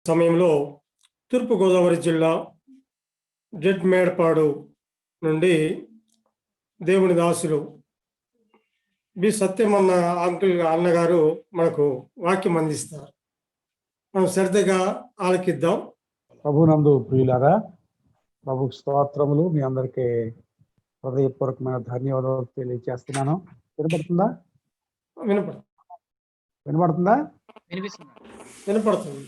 సమయంలో తూర్పుగోదావరి జిల్లా జడ్మేడపాడు నుండి దేవుని దాసులు బి సత్యమన్న అన్నగారు మనకు వాక్యం అందిస్తారు. మనం శ్రద్ధగా ఆలకిద్దాం. ప్రభునందు ప్రియులారా, ప్రభుకు స్తోత్రములు. మీ అందరికీ హృదయపూర్వకమైన ధన్యవాదాలు తెలియజేస్తున్నాను. వినపడుతుందా? వినపడుతుందా? వినపడుతుంది.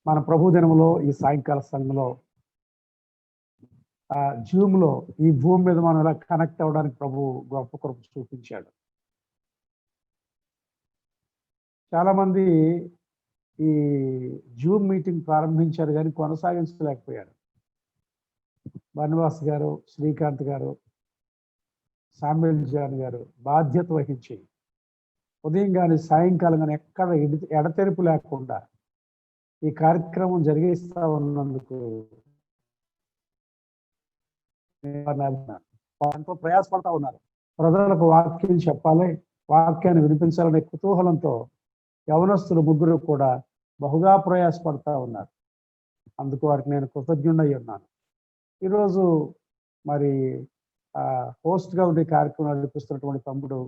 మన ప్రభు దినములో ఈ సాయంకాల సమయంలో జూమ్ లో ఈ భూమి మీద మనం ఇలా కనెక్ట్ అవ్వడానికి ప్రభు గొప్ప కృప చూపించాడు. చాలా మంది ఈ జూమ్ మీటింగ్ ప్రారంభించారు కానీ కొనసాగించలేకపోయారు. బన్వాస్ గారు, శ్రీకాంత్ గారు, సామ్యుల్ జాన్ గారు బాధ్యత వహించి ఉదయం కానీ సాయంకాలం కానీ ఎక్కడ ఎడతెరిపి లేకుండా ఈ కార్యక్రమం జరిగిస్తా ఉన్నందుకు ఎంతో ప్రయాసపడతా ఉన్నారు. ప్రజలకు వాక్యం చెప్పాలి, వాక్యాన్ని వినిపించాలనే కుతూహలంతో యవనస్తులు ముగ్గురు కూడా బహుగా ప్రయాసపడతా ఉన్నారు. అందుకు వారికి నేను కృతజ్ఞుడై ఉన్నాను. ఈరోజు మరి హోస్ట్గా ఉండే కార్యక్రమం నడిపిస్తున్నటువంటి తమ్ముడు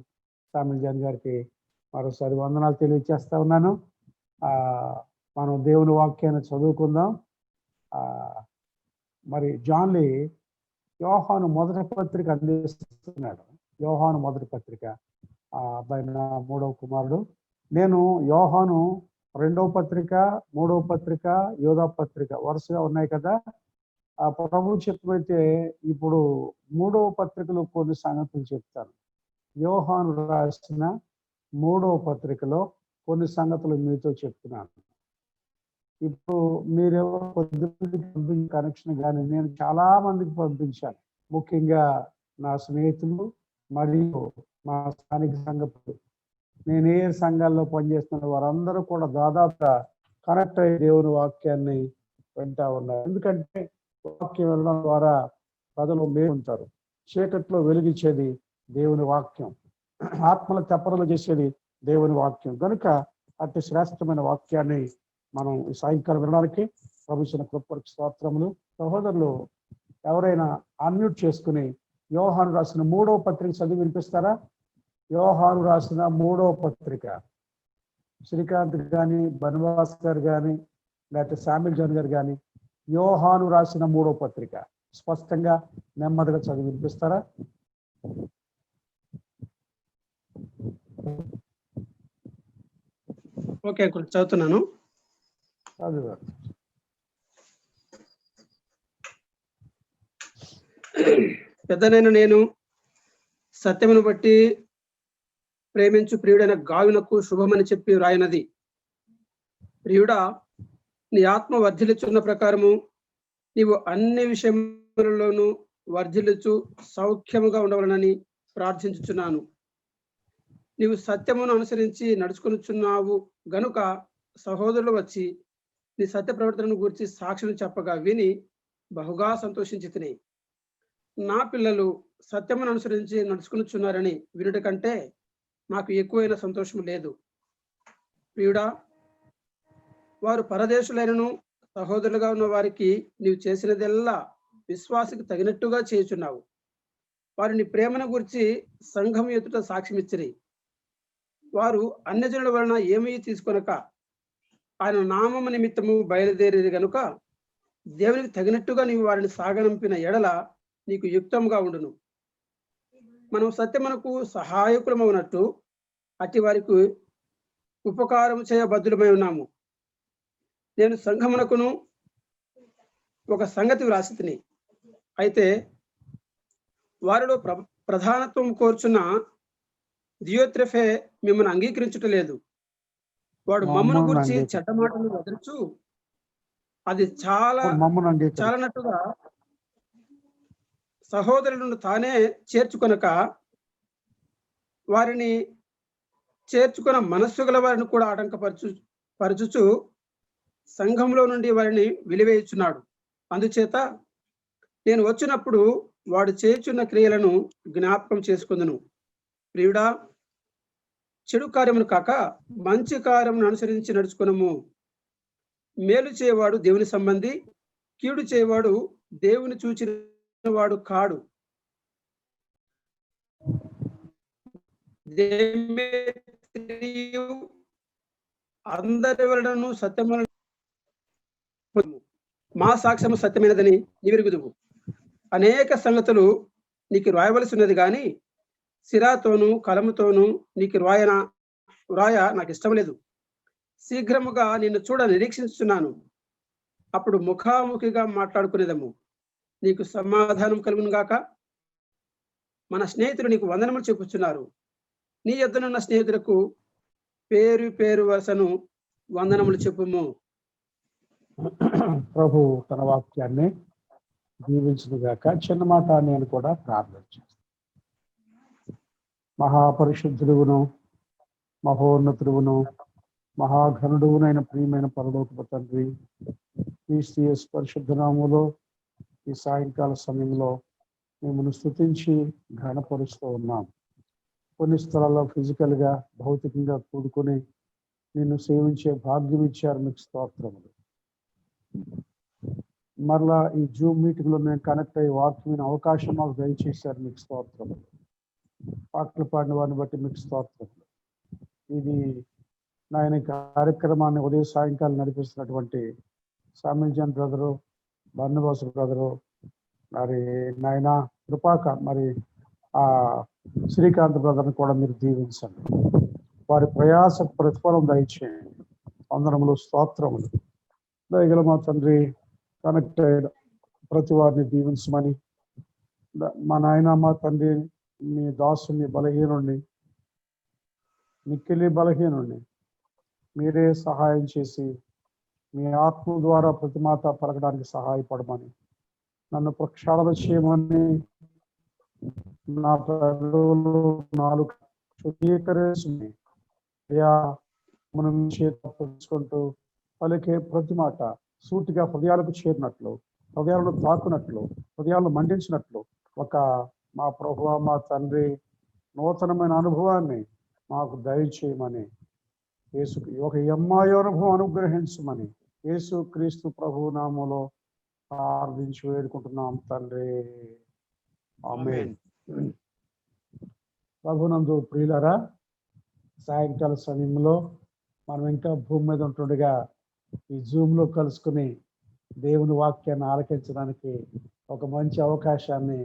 సామ్యుల్ జాన్ గారికి మరోసారి వందనాలు తెలియజేస్తా ఉన్నాను. మనం దేవుని వాక్యాన్ని చదువుకుందాం. మరి జాన్లీ యోహాను మొదటి పత్రిక అందిస్తున్నాడు. యోహాను మొదటి పత్రిక అబ్బాయి నా 3వ కుమారుడు. నేను యోహాను 2వ పత్రిక, 3వ పత్రిక, యోధా పత్రిక వరుసగా ఉన్నాయి కదా. ఆ ప్రభు చిత్తమైతే ఇప్పుడు 3వ పత్రికలో కొన్ని సంగతులు చెప్తాను. యోహాను రాసిన 3వ పత్రికలో కొన్ని సంగతులు మీతో చెప్తున్నాను. ఇప్పుడు మీరెవరు కొద్దిమందికి పంపించిన కనెక్షన్ కానీ నేను చాలా మందికి పంపించాను. ముఖ్యంగా నా స్నేహితులు మరియు మా స్థానిక సంఘాలు, నేను ఏ సంఘాల్లో పనిచేస్తున్న వారందరూ కూడా దాదాపుగా కనెక్ట్ అయ్యి దేవుని వాక్యాన్ని వింటా ఉన్నారు. ఎందుకంటే వాక్యం వెళ్ళడం ద్వారా ప్రజలు మేలుంటారు. చీకట్లో వెలిగించేది దేవుని వాక్యం, ఆత్మల తెప్పరలు చేసేది దేవుని వాక్యం. కనుక అతి శ్రేష్టమైన వాక్యాన్ని మనం ఈ సాయంకాలం వినడానికి ప్రభుత్వ కృపకు స్తోత్రములు. సహోదరులు ఎవరైనా అన్మ్యూట్ చేసుకుని యోహాను రాసిన 3వ పత్రిక చదివి వినిపిస్తారా? యోహాను రాసిన 3వ పత్రిక. శ్రీకాంత్ కానీ, బన్వాస్ గారు కానీ, లేకపోతే సామ్యుల్ జాన్ గారు కానీ యోహాను రాసిన 3వ పత్రిక స్పష్టంగా నెమ్మదిగా చదివి వినిపిస్తారా? ఓకే, చదువుతున్నాను. పెద్దనైన నేను సత్యమును బట్టి ప్రేమించు ప్రియుడైన గావినకు శుభమని చెప్పి రాయినది. ప్రియుడా, నీ ఆత్మ వర్ధిల్లుచున్న ప్రకారము నీవు అన్ని విషయములలోనూ వర్ధిల్లుచు సౌఖ్యముగా ఉండవలనని ప్రార్థించుచున్నాను. నీవు సత్యమును అనుసరించి నడుచుకొనుచున్నావు గనుక సహోదరులు వచ్చి నీ సత్య ప్రవర్తనను గురించి సాక్ష్యం చెప్పగా విని బహుగా సంతోషించితిని. నా పిల్లలు సత్యమును అనుసరించి నడుచుకొనుచున్నారని వినుట కంటే నాకు ఎక్కువైన సంతోషం లేదు. ప్రియుడా, వారు పరదేశులైనను సహోదరులుగా ఉన్న వారికి నీవు చేసినదెల్లా విశ్వాసకు తగినట్టుగా చేయుచున్నావు. వారు నీ ప్రేమను గురించి సంఘం ఎదుట సాక్ష్యమిచ్చిరి. వారు అన్యజనుల వలన ఏమీ తీసుకొనక ఆయన నామము నిమిత్తము బయలుదేరేది గనుక దేవునికి తగినట్టుగా నీవు వారిని సాగనంపిన ఎడల నీకు యుక్తంగా ఉండును. మనం సత్యమునకు సహాయకులమవునట్టు అట్టి వారికి ఉపకారం చేయబద్ధులమై ఉన్నాము. నేను సంఘమునకును ఒక సంగతి వ్రాసితిని. అయితే వారిలో ప్రధానత్వం కోరుచున్న దియోత్రెఫే మిమ్మల్ని అంగీకరించుటలేదు. వాడు మమ్మను గురించి చెడ్డమాటలు వదలుచు అది చాలనట్టుగా సహోదరులను తానే చేర్చుకొనక వారిని చేర్చుకున్న మనస్సు గల వారిని కూడా పరచుచు సంఘంలో నుండి వారిని వెలివేయుచున్నాడు. అందుచేత నేను వచ్చినప్పుడు వాడు చేయుచున్న క్రియలను జ్ఞాపకం చేసుకుందును. ప్రియుడా, చెడు కార్యమును కాక మంచి కార్యమును అనుసరించి నడుచుకునము. మేలు చేయవాడు దేవుని సంబంధి, కీడు చేయవాడు దేవుని చూచిన వాడు కాడు. దేమేత్రియు అందరి వలనను సత్యములను మా సాక్ష్యము సత్యమైనదని నీవెరుగుదువు. అనేక సంగతులు నీకు రాయవలసి ఉన్నది కానీ సిరాతోను కలముతోను నీకు వ్రాయ నాకు ఇష్టం లేదు. శీఘ్రముగా నిన్ను చూడ నిరీక్షిస్తున్నాను. అప్పుడు ముఖాముఖిగా మాట్లాడుకునేదము. నీకు సమాధానం కలుగును గాక. మన స్నేహితులు నీకు వందనములు చెప్పుచున్నారు. నీ యొద్దనున్న స్నేహితులకు పేరు పేరు వరుసను వందనములు చెప్పుము. ప్రభు తన వాక్యాన్ని దీవించును గాక. చిన్న మాట నేను కూడా ప్రార్థన చేస్తాను. మహాపరిశుద్ధుడును మహోన్నతుడును మహాఘనుడునైన ప్రియమైన పరలోకపు తండ్రి, క్రీస్తు పరిశుద్ధ నామములో ఈ సాయంకాల సమయంలో మిమ్మల్ని స్తుతించి ఘనపరుస్తూ ఉన్నాం. కొన్ని స్థలాల్లో ఫిజికల్గా భౌతికంగా కూడుకొని నిన్ను సేవించే భాగ్యం ఇచ్చారు, మీకు స్తోత్రములు. మరలా ఈ జూమ్ మీటింగ్లో మేము కనెక్ట్ అయ్యే వాక్యమైన అవకాశం మాకు దయచేశారు, మీకు స్తోత్రములు. పాటలు పాడిన వారిని బట్టి మీకు స్తోత్రములు. ఇది నాయన కార్యక్రమాన్ని ఉదయం సాయంకాలం నడిపిస్తున్నటువంటి సామిల్జన్ బ్రదరు, బర్నబాసు బ్రదరు, మరి నాయన కృపాక, మరి ఆ శ్రీకాంత్ బ్రదర్ని కూడా మీరు దీవించండి. వారి ప్రయాస ప్రతిఫలం దయచేయండి. వందనములు, స్తోత్రములు. దయగల మా తండ్రి, కనెక్ట్ అయిన ప్రతి వారిని దీవించమని, మా నాయన మా తండ్రి, మీ దాసుని బలహీనుడిని, మిక్కిలి బలహీనుడిని మీరే సహాయం చేసి మీ ఆత్మ ద్వారా ప్రతి మాట పలకడానికి సహాయపడమని, నన్ను ప్రక్షాళన చేయమని, నా పెదవులు నాలుగు శుద్ధీకరించమని, మనం చేతుకుంటూ పలికే ప్రతి మాట సూటిగా హృదయాలకు చేరినట్లు, హృదయాలను తాకునట్లు, హృదయాలను మండించినట్లు ఒక మా ప్రభువ మా తండ్రి నూతనమైన అనుభవాన్ని మాకు దయచేయమని, యేసు ఒక అమ్మాయి అనుభవం అనుగ్రహించమని యేసు క్రీస్తు ప్రభు నామములో ప్రార్థించి వేడుకుంటున్నాం తండ్రి. ఆమేన్. ప్రభునందు ప్రియులారా, సాయంకాల సమయంలో మనం ఇంకా భూమి మీద ఉంటుండగా ఈ జూమ్లో కలుసుకుని దేవుని వాక్యాన్ని ఆలకించడానికి ఒక మంచి అవకాశాన్ని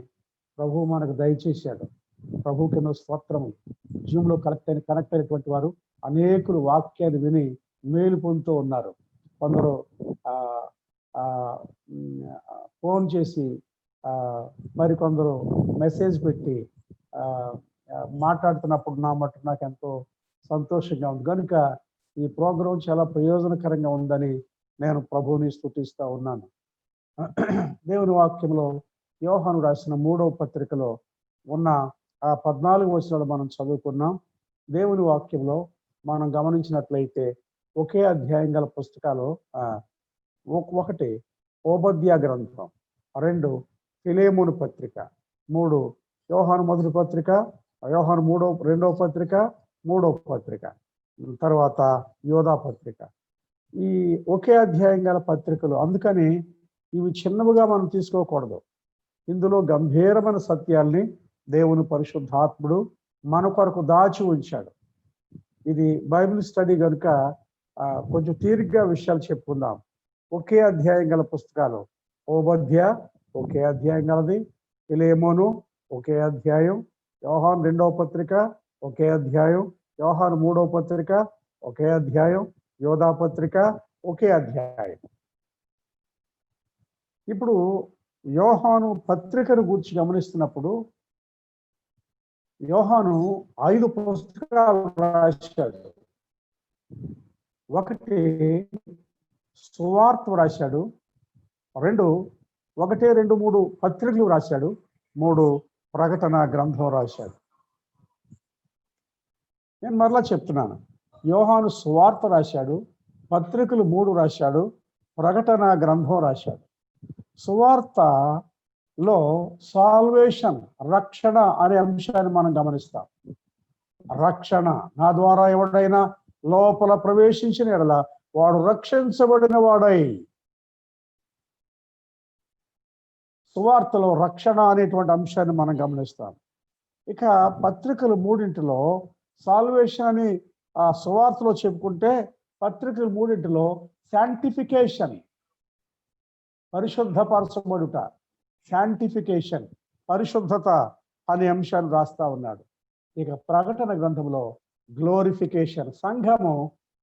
ప్రభు మనకు దయచేశాడు. ప్రభువుకి ఎన్నో స్తోత్రము. జూమ్లో కనెక్ట్ అయినటువంటి వారు అనేకులు వాక్యాన్ని విని మేలు పొందుతూ ఉన్నారు. కొందరు ఫోన్ చేసి, మరికొందరు మెసేజ్ పెట్టి మాట్లాడుతున్నప్పుడు నా మట్టు నాకు ఎంతో సంతోషంగా ఉంది. కనుక ఈ ప్రోగ్రాం చాలా ప్రయోజనకరంగా ఉందని నేను ప్రభువుని స్తుతిస్తూ ఉన్నాను. దేవుని వాక్యంలో యోహాను రాసిన 3వ పత్రికలో ఉన్న ఆ 14 వచనాలు మనం చదువుకున్నాం. దేవుని వాక్యంలో మనం గమనించినట్లయితే ఒకే అధ్యాయం గల పుస్తకాలు 1 ఓబద్యా గ్రంథం, 2 ఫిలేమోను పత్రిక, 3 యోహాను మొదటి పత్రిక, యోహాను 2వ పత్రిక, 3వ పత్రిక, తర్వాత యోధా పత్రిక. ఈ ఒకే అధ్యాయం గల పత్రికలు. అందుకని ఇవి చిన్నవిగా మనం తీసుకోకూడదు. ఇందులో గంభీరమైన సత్యాల్ని దేవుని పరిశుద్ధాత్ముడు మన కొరకు దాచి ఉంచాడు. ఇది బైబిల్ స్టడీ కనుక కొంచెం తీరిగ్గా విషయాలు చెప్పుకుందాం. ఒకే అధ్యాయం గల పుస్తకాలు ఓబద్య ఒకే అధ్యాయం గలది, ఫిలేమోను ఒకే అధ్యాయం, యోహాను 2వ పత్రిక ఒకే అధ్యాయం, యోహాను 3వ పత్రిక ఒకే అధ్యాయం, యోధా పత్రిక ఒకే అధ్యాయం. ఇప్పుడు యోహాను పత్రికను గురించి గమనిస్తున్నప్పుడు యోహాను 5 పుస్తకాలు రాశాడు. 1 సువార్త రాశాడు, 2 1, 2, 3 పత్రికలు రాశాడు, 3 ప్రకటన గ్రంథం రాశాడు. నేను మరలా చెప్తున్నాను, యోహాను సువార్త రాశాడు, పత్రికలు 3 రాశాడు, ప్రకటన గ్రంథం రాశాడు. సువార్తలో సాల్వేషన్, రక్షణ అనే అంశాన్ని మనం గమనిస్తాం. రక్షణ. నా ద్వారా ఎవడైనా లోపల ప్రవేశించిన ఎడల వాడు రక్షించబడిన వాడై. సువార్తలో రక్షణ అనేటువంటి అంశాన్ని మనం గమనిస్తాం. ఇక పత్రికలు మూడింటిలో సాల్వేషన్ అని ఆ సువార్తలో చెప్పుకుంటే, పత్రికలు మూడింటిలో శాంటిఫికేషన్, పరిశుద్ధపరచబడుట, శాంటిఫికేషన్, పరిశుద్ధత అనే అంశాన్ని రాస్తా ఉన్నాడు. ఇక ప్రకటన గ్రంథంలో గ్లోరిఫికేషన్, సంఘము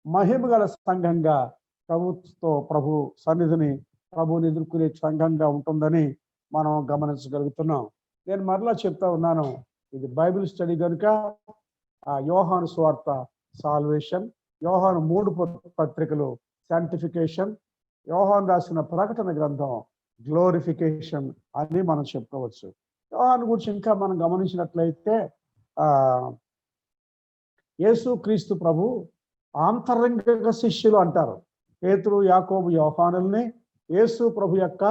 మహిమగల సంఘంగా ప్రభు సన్నిధిని ప్రభువుని ఎదుర్కొనే సంఘంగా ఉంటుందని మనం గమనించగలుగుతున్నాం. నేను మరలా చెప్తా ఉన్నాను, ఇది బైబిల్ స్టడీ కనుక యోహాను సువార్త సాల్వేషన్, యోహాను 3 పత్రికలు శాంటిఫికేషన్, యోహాను రాసిన ప్రకటన గ్రంథం గ్లోరిఫికేషన్ అని మనం చెప్పుకోవచ్చు. యోహాను గురించి ఇంకా మనం గమనించినట్లయితే యేసు క్రీస్తు ప్రభు ఆంతరంగిక శిష్యులు అంటారు. పేతురు, యాకోబు, యోహానుల్ని యేసు ప్రభు యొక్క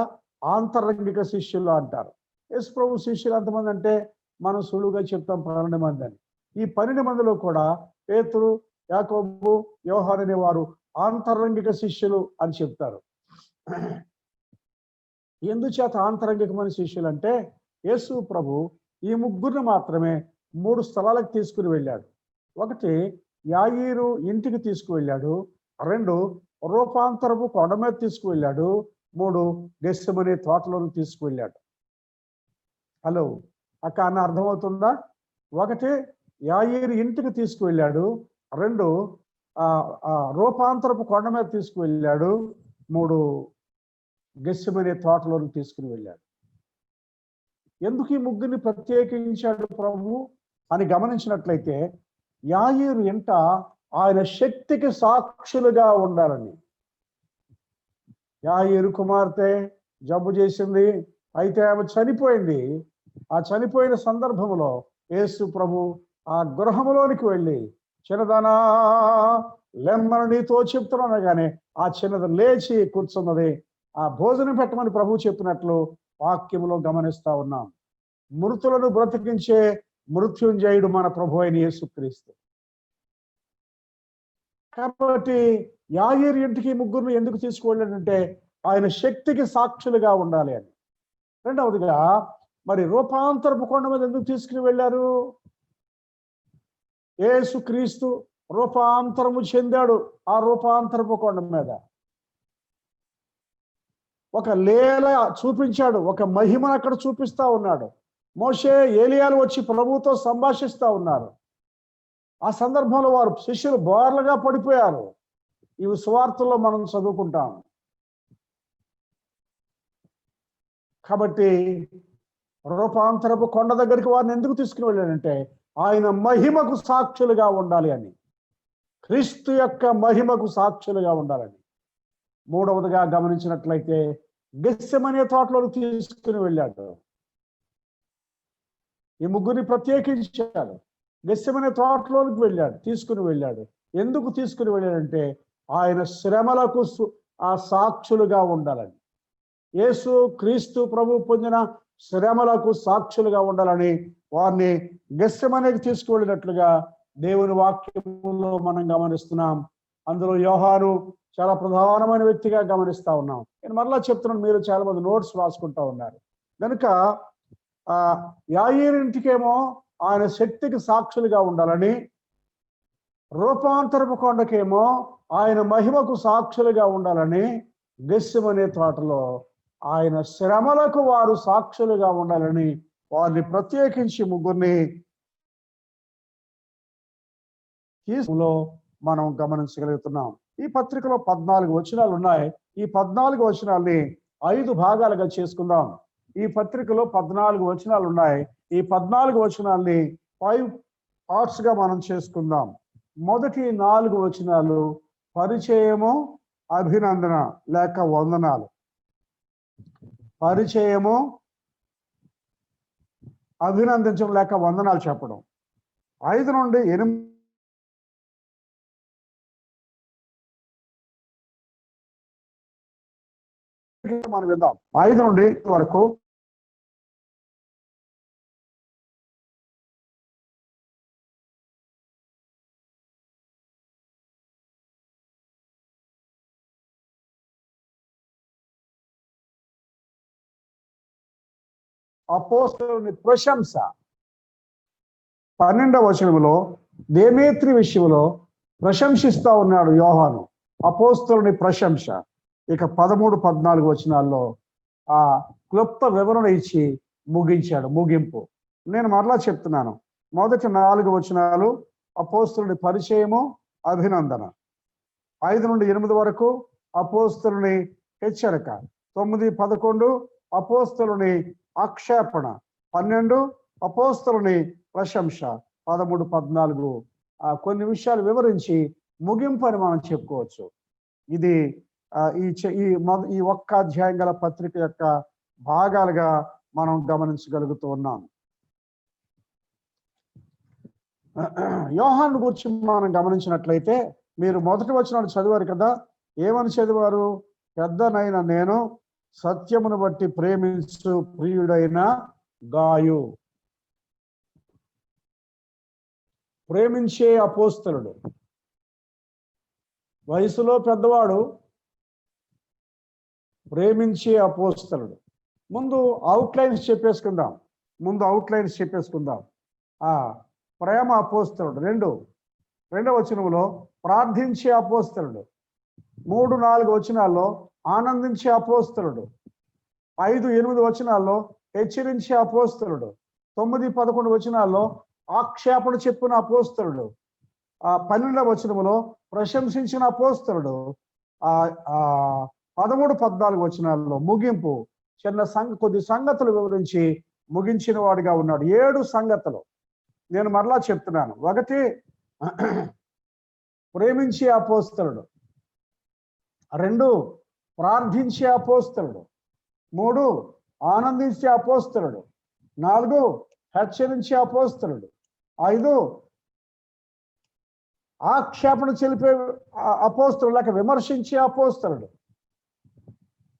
ఆంతరంగిక శిష్యులు అంటారు. యేసు ప్రభు శిష్యులు ఎంతమంది అంటే మనం సులువుగా చెప్తాం 12 మంది అని. ఈ 12 మందిలో కూడా పేతురు, యాకోబు, యోహాను అనే వారు ఆంతరంగిక శిష్యులు అని చెప్తారు. ఎందుచేత ఆంతరంగికమైన శిష్యులు అంటే, యేసు ప్రభు ఈ ముగ్గురిని మాత్రమే 3 స్థలాలకు తీసుకుని వెళ్ళాడు. 1 యాయీరు ఇంటికి తీసుకువెళ్ళాడు, 2 రూపాంతరపు కొండ మీద తీసుకువెళ్ళాడు, 3 గెత్సెమనే తోటలోకి తీసుకువెళ్ళాడు. హలో అక్క అన్న అర్థమవుతుందా? 1 యాయీరు ఇంటికి తీసుకువెళ్ళాడు, 2 రూపాంతరపు కొండ మీద తీసుకువెళ్ళాడు, 3 గెత్సెమనే తోటలోకి తీసుకుని వెళ్ళాడు. ఎందుకు ఈ ముగ్గురిని ప్రత్యేకించాడు ప్రభు అని గమనించినట్లయితే, యాయీరు ఇంట ఆయన శక్తికి సాక్షులుగా ఉండాలని. యాయీరు కుమార్తె జబ్బు చేసింది, అయితే ఆమె చనిపోయింది. ఆ చనిపోయిన సందర్భంలో యేసు ప్రభు ఆ గృహంలోనికి వెళ్ళి, చిన్నదానా లెమ్మని నీతో చెప్తున్నాను కానీ ఆ చిన్నది లేచి కూర్చున్నది. ఆ భోజనం పెట్టమని ప్రభు చెప్పినట్లు వాక్యములో గమనిస్తా ఉన్నాం. మృతులను బ్రతికించే మృత్యుంజయుడు మన ప్రభు అయిన యేసుక్రీస్తు. కాబట్టి యాయీరు ఇంటికి ముగ్గురు ఎందుకు తీసుకువెళ్ళాడంటే ఆయన శక్తికి సాక్షులుగా ఉండాలి అని. రెండవదిగా మరి రూపాంతరపు కొండ మీద ఎందుకు తీసుకుని వెళ్ళారు? యేసుక్రీస్తు రూపాంతరము చెందాడు ఆ రూపాంతరపు కొండ మీద. ఒక లీల చూపించాడు, ఒక మహిమను అక్కడ చూపిస్తా ఉన్నాడు. మోషే, ఏలియాలు వచ్చి ప్రభువుతో సంభాషిస్తా ఉన్నారు. ఆ సందర్భంలో వారు శిష్యులు బోర్లుగా పడిపోయారు. ఇవి సువార్తల్లో మనం చదువుకుంటాం. కాబట్టి రూపాంతరపు కొండ దగ్గరికి వారిని ఎందుకు తీసుకుని వెళ్ళాడంటే ఆయన మహిమకు సాక్షులుగా ఉండాలి అని, క్రీస్తు యొక్క మహిమకు సాక్షులుగా ఉండాలని. మూడవదిగా గమనించినట్లయితే గెత్సెమనే తోటలోకి తీసుకుని వెళ్ళాడు. ఈ ముగ్గురిని ప్రత్యేకించాడు. గెత్సెమనే తోటలోకి వెళ్ళాడు, తీసుకుని వెళ్ళాడు. ఎందుకు తీసుకుని వెళ్ళాడంటే ఆయన శ్రమలకు ఆ సాక్షులుగా ఉండాలని. యేసు క్రీస్తు ప్రభు పొందిన శ్రమలకు సాక్షులుగా ఉండాలని వారిని గెత్సెమనేకి తీసుకువెళ్ళినట్లుగా దేవుని వాక్యంలో మనం గమనిస్తున్నాం. అందులో యోహాను చాలా ప్రధానమైన వ్యక్తిగా గమనిస్తా ఉన్నాం. నేను మరలా చెప్తున్నాను, మీరు చాలా మంది నోట్స్ రాసుకుంటా ఉన్నారు కనుక యాయీరు ఇంటికేమో ఆయన శక్తికి సాక్షులుగా ఉండాలని, రూపాంతరపు కొండకేమో ఆయన మహిమకు సాక్షులుగా ఉండాలని, గెత్సెమనే తోటలో ఆయన శ్రమలకు వారు సాక్షులుగా ఉండాలని వారిని ప్రత్యేకించి ముగ్గురిని తీసులో మనం గమనించగలుగుతున్నాం. ఈ పత్రికలో 14 వచనాలు ఉన్నాయి. ఈ 14 వచనాల్ని 5 భాగాలుగా చేసుకుందాం. ఈ పత్రికలో 14 వచనాలు ఉన్నాయి. ఈ 14 వచనాల్ని 5 పార్ట్స్ గా మనం చేసుకుందాం. మొదటి 4 వచనాలు పరిచయము, అభినందన లేక వందనాలు. పరిచయము, అభినందించడం లేక వందనాలు చెప్పడం. 5 నుండి 8 మనం విందాం. 5 నుండి వరకు అపోస్తలుని ప్రశంస. 12వ వచనంలో దేమేత్రి విషయంలో ప్రశంసిస్తా ఉన్నాడు యోహాను, అపోస్తలుని ప్రశంస. ఇక 13, 14 వచనాల్లో ఆ క్లుప్త వివరణ ఇచ్చి ముగించాడు, ముగింపు. నేను మరలా చెప్తున్నాను, మొదటి 4 వచనాలు అపోస్తలుని పరిచయము, అభినందన. 5 నుండి 8 వరకు అపోస్తలుని హెచ్చరిక. 9, 11 అపోస్తలుని ఆక్షేపణ. 12 అపోస్తలుని ప్రశంస. 13, 14 కొన్ని విషయాలు వివరించి ముగింపు అని మనం చెప్పుకోవచ్చు. ఇది ఈ ఒక్క అధ్యాయం గల పత్రిక యొక్క భాగాలుగా మనం గమనించగలుగుతూ ఉన్నాం. యోహాను గురించి మనం గమనించినట్లయితే, మీరు మొదటి వచనాలు చదివారు కదా, ఏమని చదివారు? పెద్దనైన నేను సత్యమును బట్టి ప్రేమించు ప్రియుడైన గాయు. ప్రేమించే అపోస్తలుడు, వయసులో పెద్దవాడు, ప్రేమించే అపోస్తలుడు. ముందు అవుట్లైన్స్ చెప్పేసుకుందాం. ప్రేమ అపోస్తలుడు. రెండవ వచనంలో ప్రార్థించే అపోస్తలుడు. 3, 4 వచనాల్లో ఆనందించే అపోస్తలుడు. 5, 8 వచనాల్లో హెచ్చరించే అపోస్తలుడు. 9, 11 వచనాల్లో ఆక్షేపణ చెప్పిన అపోస్తలుడు. 12వ వచనంలో ప్రశంసించిన అపోస్తలుడు. 13, 14 వచనాల్లో ముగింపు, కొద్ది సంగతులు వివరించి ముగించిన వాడిగా ఉన్నాడు. 7 సంగతులు నేను మరలా చెప్తున్నాను. 1, ప్రేమించే అపోస్తలుడు. 2, ప్రార్థించే అపోస్తలుడు. 3, ఆనందించే అపోస్తలుడు. 4, హెచ్చరించే అపోస్తలుడు. 5, ఆక్షేపణ చెలిపే అపోస్తలుడు లేక విమర్శించే అపోస్తలుడు.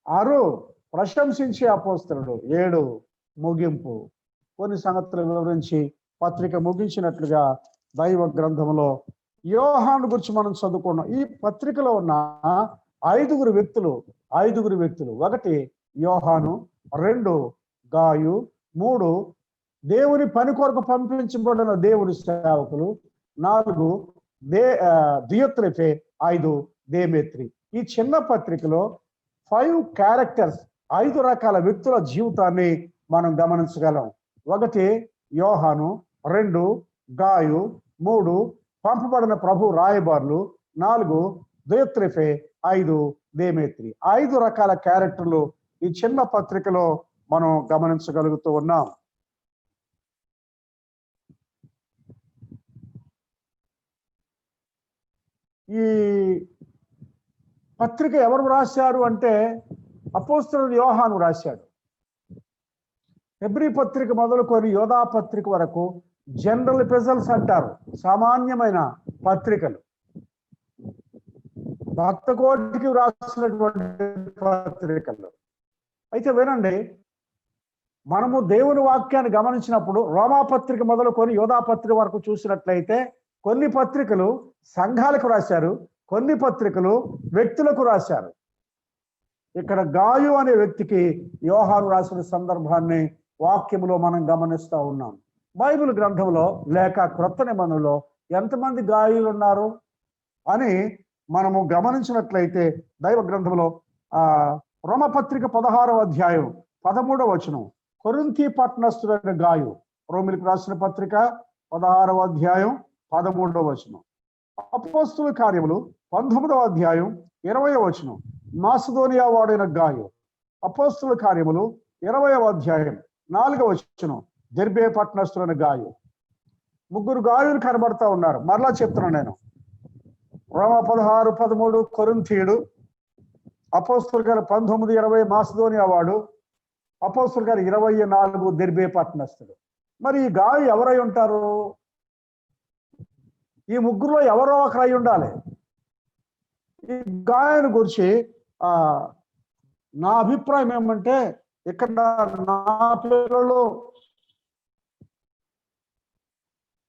6, ప్రశంసించే అపోస్తలుడు. 7, ముగింపు. కొన్ని సంగతులు వివరించి పత్రిక ముగించినట్లుగా దైవ గ్రంథంలో యోహాను గురించి మనం చదువుకున్నాం. ఈ పత్రికలో ఉన్న 5 వ్యక్తులు. 1, యోహాను. 2, గాయు. 3, దేవుని పని కొరకు పంపించబడిన దేవుని సేవకులు. 4, దియోత్రెఫే. 5, దేమేత్రి. ఈ చిన్న పత్రికలో 5 క్యారెక్టర్స్, 5 రకాల వ్యక్తుల జీవితాన్ని మనం గమనించగలం. 1, యోహాను. 2, గాయు. 3, పంపబడిన ప్రభు రాయబారులు. 4, దియోత్రెఫే. 5, దేమేత్రి. 5 రకాల క్యారెక్టర్లు ఈ చిన్న పత్రికలో మనం గమనించగలుగుతూ ఉన్నాం. ఈ పత్రిక ఎవరు రాశారు అంటే అపోస్తలుడు యోహాను రాశాడు. హెబ్రీ పత్రిక మొదలుకొని యోధా పత్రిక వరకు జనరల్ ఎపిసోడ్స్ అంటారు, సామాన్యమైన పత్రికలు. భక్త కోటికి రాసినటువంటి పత్రికలు. అయితే వినండి, మనము దేవుని వాక్యాన్ని గమనించినప్పుడు రోమా పత్రిక మొదలుకొని యోధా పత్రిక వరకు చూసినట్లయితే కొన్ని పత్రికలు సంఘాలకు రాశారు, కొన్ని పత్రికలు వ్యక్తులకు రాశారు. ఇక్కడ గాయు అనే వ్యక్తికి యోహాను రాసిన సందర్భాన్ని వాక్యములో మనం గమనిస్తూ ఉన్నాం. బైబిల్ గ్రంథంలో లేక క్రొత్త నిబంధనలో ఎంతమంది గాయులు ఉన్నారు అని మనము గమనించినట్లయితే దైవ గ్రంథంలో రోమపత్రిక 16వ అధ్యాయం 13వ వచనం, కొరింథీ పట్టణస్థుడైన గాయు. రోమిలకు రాసిన పత్రిక 16వ అధ్యాయం 13వ వచనం. అపోస్తలుల కార్యములు 19వ అధ్యాయం 20వ వచనం, మాసిదోనియా వాడైన గాయు. అపోస్తలుల కార్యములు 20వ అధ్యాయం 4వ వచనం, దెర్బే పట్టణస్థుడైన గాయు. 3 గాయులు కనబడతా ఉన్నారు. మరలా చెప్తున్నాను నేను. రోమా 16, 13 కొరింథీయుడు, అపోస్తలుల గారు 19, 20 మాసిదోనియా వాడు, అపోస్తలుల గారు 24 దెర్బే పట్టణస్థుడు. మరి ఈ గాయు ఎవరై ఉంటారు? ఈ 3లో ఎవరో ఒకరై ఉండాలి. ఈ గాయను గురించి నా అభిప్రాయం ఏమంటే, ఇక్కడ నా పిల్లలు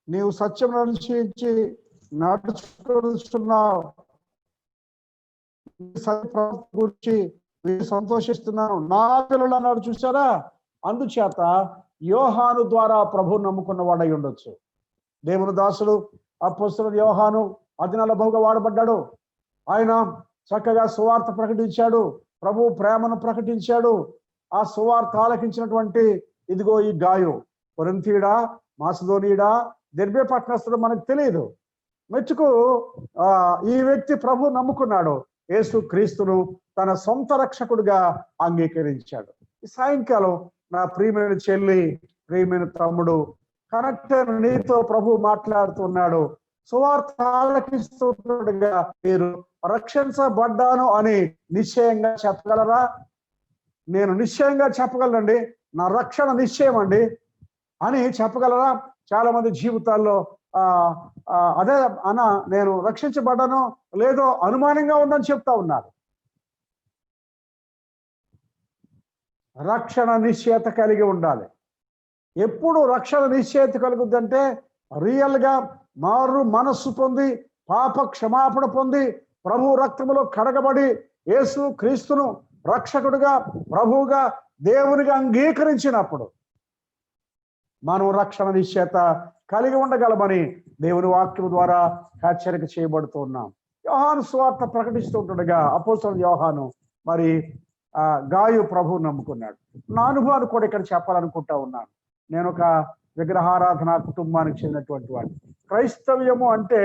నీవు సత్యం అనుసరించి నడుచుకుంటున్నావు, గురించి సంతోషిస్తున్నాను. నా పిల్లలు అన్నాడు, చూసారా? అందుచేత యోహాను ద్వారా ప్రభు నమ్ముకున్నవాడై ఉండొచ్చు. దేవుని దాసుడు అపొస్తలుడు యోహాను అదినలభుగా వాడబడ్డాడు. ఆయన చక్కగా సువార్త ప్రకటించాడు, ప్రభు ప్రేమను ప్రకటించాడు. ఆ సువార్త ఆలకించినటువంటి ఇదిగో ఈ గాయు కొరింథీయుడా, మాసిదోనీయుడా, దెర్బే పట్టణస్థుడు మనకు తెలియదు. మెచ్చుకు ఈ వ్యక్తి ప్రభు నమ్ముకున్నాడు, యేసు క్రీస్తును తన సొంత రక్షకుడిగా అంగీకరించాడు. ఈ సాయంకాలం నా ప్రియమైన చెల్లి, ప్రియమైన తమ్ముడు, కనెక్ట్ నీతో ప్రభు మాట్లాడుతున్నాడు. సువార్త ఆలకిస్తున్నట్టుగా మీరు రక్షించబడ్డాను అని నిశ్చయంగా చెప్పగలరా? నేను నిశ్చయంగా చెప్పగలనండి, నా రక్షణ నిశ్చయం అండి అని చెప్పగలరా? చాలా మంది జీవితాల్లో అదే అన్న నేను రక్షించబడ్డాను లేదో అనుమానంగా ఉందని చెప్తా ఉన్నారు. రక్షణ నిశ్చయత కలిగి ఉండాలి. ఎప్పుడు రక్షణ నిశ్చయత కలుగుద్దంటే రియల్గా మారు మనస్సు పొంది, పాప క్షమాపణ పొంది, ప్రభు రక్తములో కడగబడి, యేసు క్రీస్తును రక్షకుడుగా, ప్రభువుగా, దేవునిగా అంగీకరించినప్పుడు మనం రక్షణ నిశ్చయత కలిగి ఉండగలమని దేవుని వాక్యం ద్వారా హెచ్చరిక చేయబడుతున్నాం. యోహాను సువార్త ప్రకటిస్తుండగా అపోస్తలుడు యోహాను మరి గాయు ప్రభువు నమ్ముకున్నాడు. నా అనుభవాన్ని కూడా ఇక్కడ చెప్పాలనుకుంటా ఉన్నాను. నేను ఒక విగ్రహారాధన కుటుంబానికి చెందినటువంటి వాడిని. క్రైస్తవ్యము అంటే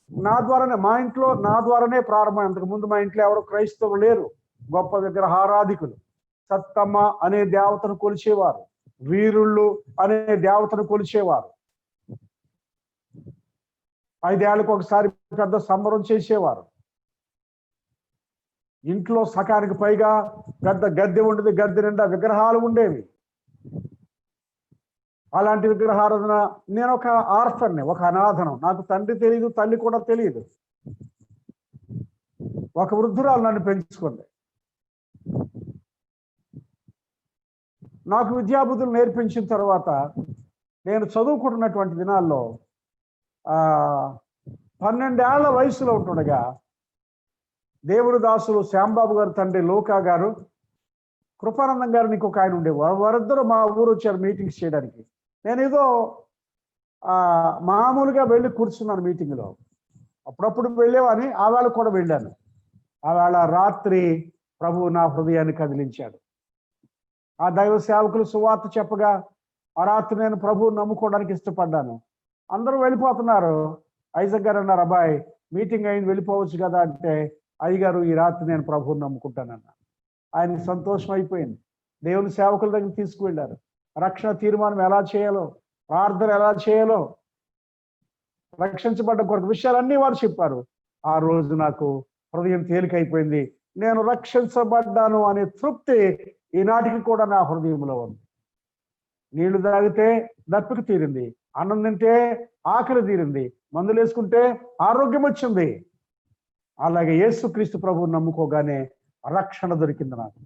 నా ద్వారానే, మా ఇంట్లో నా ద్వారానే ప్రారంభం. అంతకుముందు మా ఇంట్లో ఎవరు క్రైస్తవులు లేరు. గొప్ప విగ్రహారాధికులు, సత్తమ్మ అనే దేవతను కొలిచేవారు, వీరుళ్ళు అనే దేవతను కొలిచేవారు. 5 ఏళ్ళకు ఒకసారి పెద్ద సంబరం చేసేవారు. ఇంట్లో సకానికి పైగా పెద్ద గద్దె ఉండేది, గద్దె నిండా విగ్రహాలు ఉండేవి. అలాంటి విగ్రహారాధన, నేను ఒక ఆర్ఫన్ని, ఒక అనాథనం. నాకు తండ్రి తెలియదు, తల్లి కూడా తెలియదు. ఒక వృద్ధురాలు నన్ను పెంచుకుంది. నాకు విద్యాబుద్ధులు నేర్పించిన తర్వాత నేను చదువుకుంటున్నటువంటి దినాల్లో 12 ఏళ్ల వయసులో ఉంటుండగా దేవుడు దాసులు శ్యాంబాబు గారు తండ్రి లోకా గారు, కృపానందం గారు, ఇంకొక ఆయన ఉండేవారు. వారిద్దరూ మా ఊరు వచ్చారు మీటింగ్స్ చేయడానికి. నేను ఏదో మామూలుగా వెళ్ళి కూర్చున్నాను మీటింగ్లో. అప్పుడప్పుడు వెళ్ళేవాని, ఆ వేళ కూడా వెళ్ళాను. ఆ వేళ రాత్రి ప్రభువు నా హృదయాన్ని కదిలించాడు. ఆ దైవ సేవకులు సువార్త చెప్పగా ఆ రాత్రి నేను ప్రభువు నమ్ముకోవడానికి ఇష్టపడ్డాను. అందరూ వెళ్ళిపోతున్నారు. ఐజక్ గారు అన్నారు, అబ్బాయి మీటింగ్ అయింది, వెళ్ళిపోవచ్చు కదా అంటే, అయ్యగారు ఈ రాత్రి నేను ప్రభువుని నమ్ముకుంటానన్నా. ఆయనకి సంతోషం అయిపోయింది. దేవుని సేవకుల దగ్గర తీసుకువెళ్ళారు. రక్షణ తీర్మానం ఎలా చేయాలో, ప్రార్థన ఎలా చేయాలో, రక్షించబడ్డ కొరకు విషయాలన్నీ వారు చెప్పారు. ఆ రోజు నాకు హృదయం తేలికైపోయింది. నేను రక్షించబడ్డాను అనే తృప్తి ఈనాటికి కూడా నా హృదయంలో ఉంది. నీళ్లు తాగితే దప్పిక తీరింది, అన్నం తింటే ఆకలి తీరింది, మందులు వేసుకుంటే ఆరోగ్యం వచ్చింది. అలాగే యేసుక్రీస్తు ప్రభువుని నమ్ముకోగానే రక్షణ దొరికింది నాకు.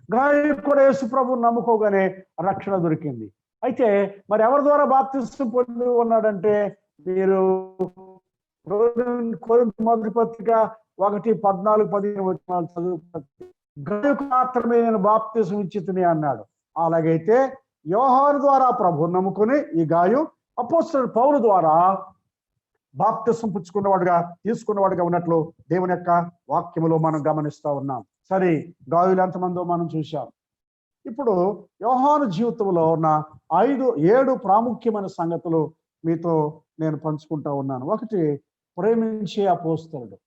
గాయకు కూడా యేసు ప్రభువుని నమ్ముకోగానే రక్షణ దొరికింది. అయితే మరి ఎవరి ద్వారా బాప్తిస్మం పొంది ఉన్నాడంటే, మీరు మొదటి పత్రిక 1:14-15 వచనాలు చదువు. గాయకు మాత్రమే నేను బాప్తిస్మం ఇచ్చితిని అన్నాడు. అలాగైతే యోహాను ద్వారా ప్రభువుని నమ్ముకుని ఈ గాయు అపోస్తలుడు పౌలు ద్వారా బాప్తిస్మం పుచ్చుకున్నవాడుగా, తీసుకున్నవాడుగా ఉన్నట్లు దేవుని యొక్క వాక్యములో మనం గమనిస్తా ఉన్నాం. సరే, గాయులు ఎంతమందో మనం చూశాం. ఇప్పుడు యోహాను జీవితంలో ఉన్న 7 ప్రాముఖ్యమైన సంగతులు మీతో నేను పంచుకుంటా ఉన్నాను. ఒకటి, ప్రేమించే అపోస్తలుడు.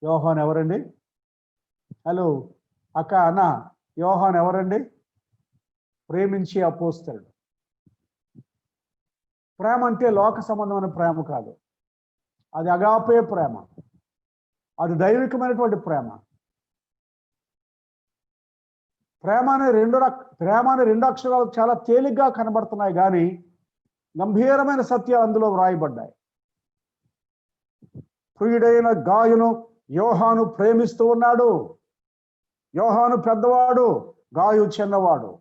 యోహాను ఎవరండి? హలో అక్క, అన్న, యోహాను ఎవరండి? ప్రేమించే అపోస్తలుడు. ప్రేమ అంటే లోక సంబంధమైన ప్రేమ కాదు, అది అగాపే ప్రేమ, అది దైవికమైనటువంటి ప్రేమ. ప్రేమ అనే రెండు అక్షరాలు చాలా తేలిగ్గా కనబడుతున్నాయి, కానీ గంభీరమైన సత్యాలు అందులో వ్రాయబడ్డాయి. ప్రియుడైన గాయును యోహాను ప్రేమిస్తూ ఉన్నాడు. యోహాను పెద్దవాడు, గాయు చిన్నవాడు.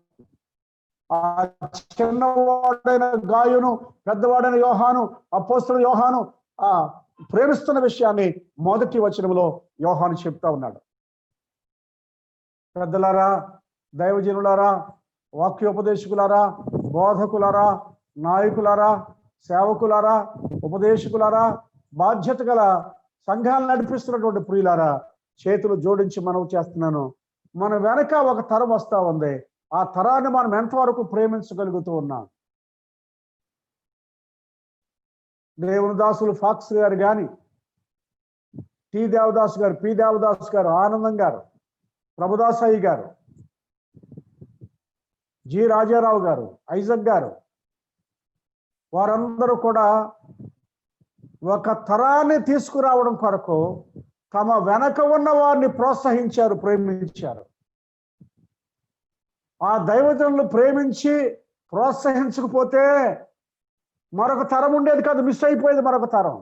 ఆ చిన్నవాడైన గాయును, పెద్దవాడైన యోహాను, అపోస్తలుడు యోహాను ప్రేమిస్తున్న విషయాన్ని మొదటి వచనంలో యోహాను చెప్తా ఉన్నాడు. పెద్దలారా, దైవజనులారా, వాక్యోపదేశకులారా, బోధకులారా, నాయకులారా, సేవకులారా, ఉపదేశకులారా, బాధ్యత గల సంఘాలను నడిపిస్తున్నటువంటి ప్రియులారా, చేతులు జోడించి మనవి చేస్తున్నాను. మన వెనక ఒక తరం వస్తా ఉంది. ఆ తరాన్ని మనం ఎంతవరకు ప్రేమించగలుగుతూ ఉన్నాం? దేవుని దాసులు ఫాక్స్ గారు కానీ, టి దేవదాస్ గారు, పి దేవదాస్ గారు, ఆనందం గారు, ప్రభుదాసాయి గారు, జి రాజారావు గారు, ఐజక్ గారు, వారందరూ కూడా ఒక తరాన్ని తీసుకురావడం కొరకు తమ వెనక ఉన్న వారిని ప్రోత్సహించారు, ప్రేమించారు. ఆ దైవజనులు ప్రేమించి ప్రోత్సహించకపోతే మరొక తరం ఉండేది కాదు, మిస్ అయిపోయేది మరొక తరం.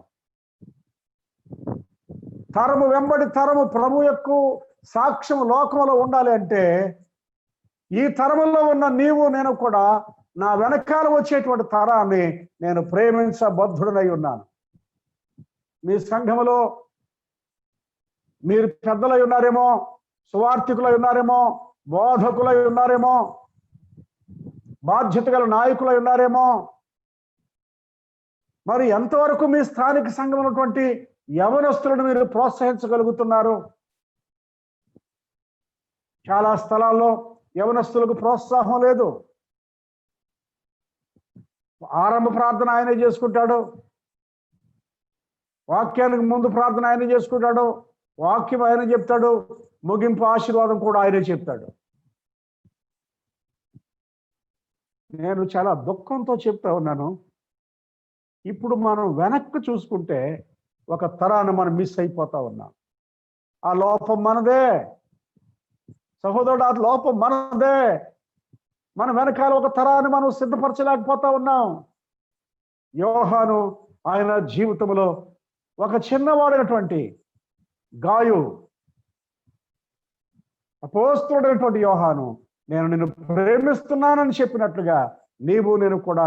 తరము వెంబడి తరము ప్రభు యొక్క సాక్ష్యం లోకంలో ఉండాలి అంటే ఈ తరములో ఉన్న నీవు నేను కూడా నా వెనకాల వచ్చేటువంటి తరాన్ని నేను ప్రేమించబద్ధుడనై ఉన్నాను. మీ సంఘములో మీరు పెద్దలై ఉన్నారేమో, సువార్థికులై ఉన్నారేమో, బోధకులై ఉన్నారేమో, బాధ్యత గల నాయకులై ఉన్నారేమో. మరి ఎంతవరకు మీ స్థానిక సంఘం ఉన్నటువంటి యవనస్తులను మీరు ప్రోత్సహించగలుగుతున్నారు? చాలా స్థలాల్లో యవనస్తులకు ప్రోత్సాహం లేదు. ఆరంభ ప్రార్థన ఆయనే చేసుకుంటాడు, వాక్యానికి ముందు ప్రార్థన ఆయనే చేసుకుంటాడు, వాక్యం ఆయన చెప్తాడు, ముగింపు ఆశీర్వాదం కూడా ఆయనే చెప్తాడు. నేను చాలా దుఃఖంతో చెప్తా ఉన్నాను, ఇప్పుడు మనం వెనక్కి చూసుకుంటే ఒక తరాన్ని మనం మిస్ అయిపోతా ఉన్నాం. ఆ లోపం మనదే సహోదరుడు, ఆ లోపం మనదే. మన వెనకాల ఒక తరాన్ని మనం సిద్ధపరచలేకపోతా ఉన్నాం. యోహాను ఆయన జీవితంలో ఒక చిన్నవాడైనటువంటి గాయు, అపోస్తలుడైనటువంటి యోహాను, నేను నిన్ను ప్రేమిస్తున్నానని చెప్పినట్లుగా నీవు నేను కూడా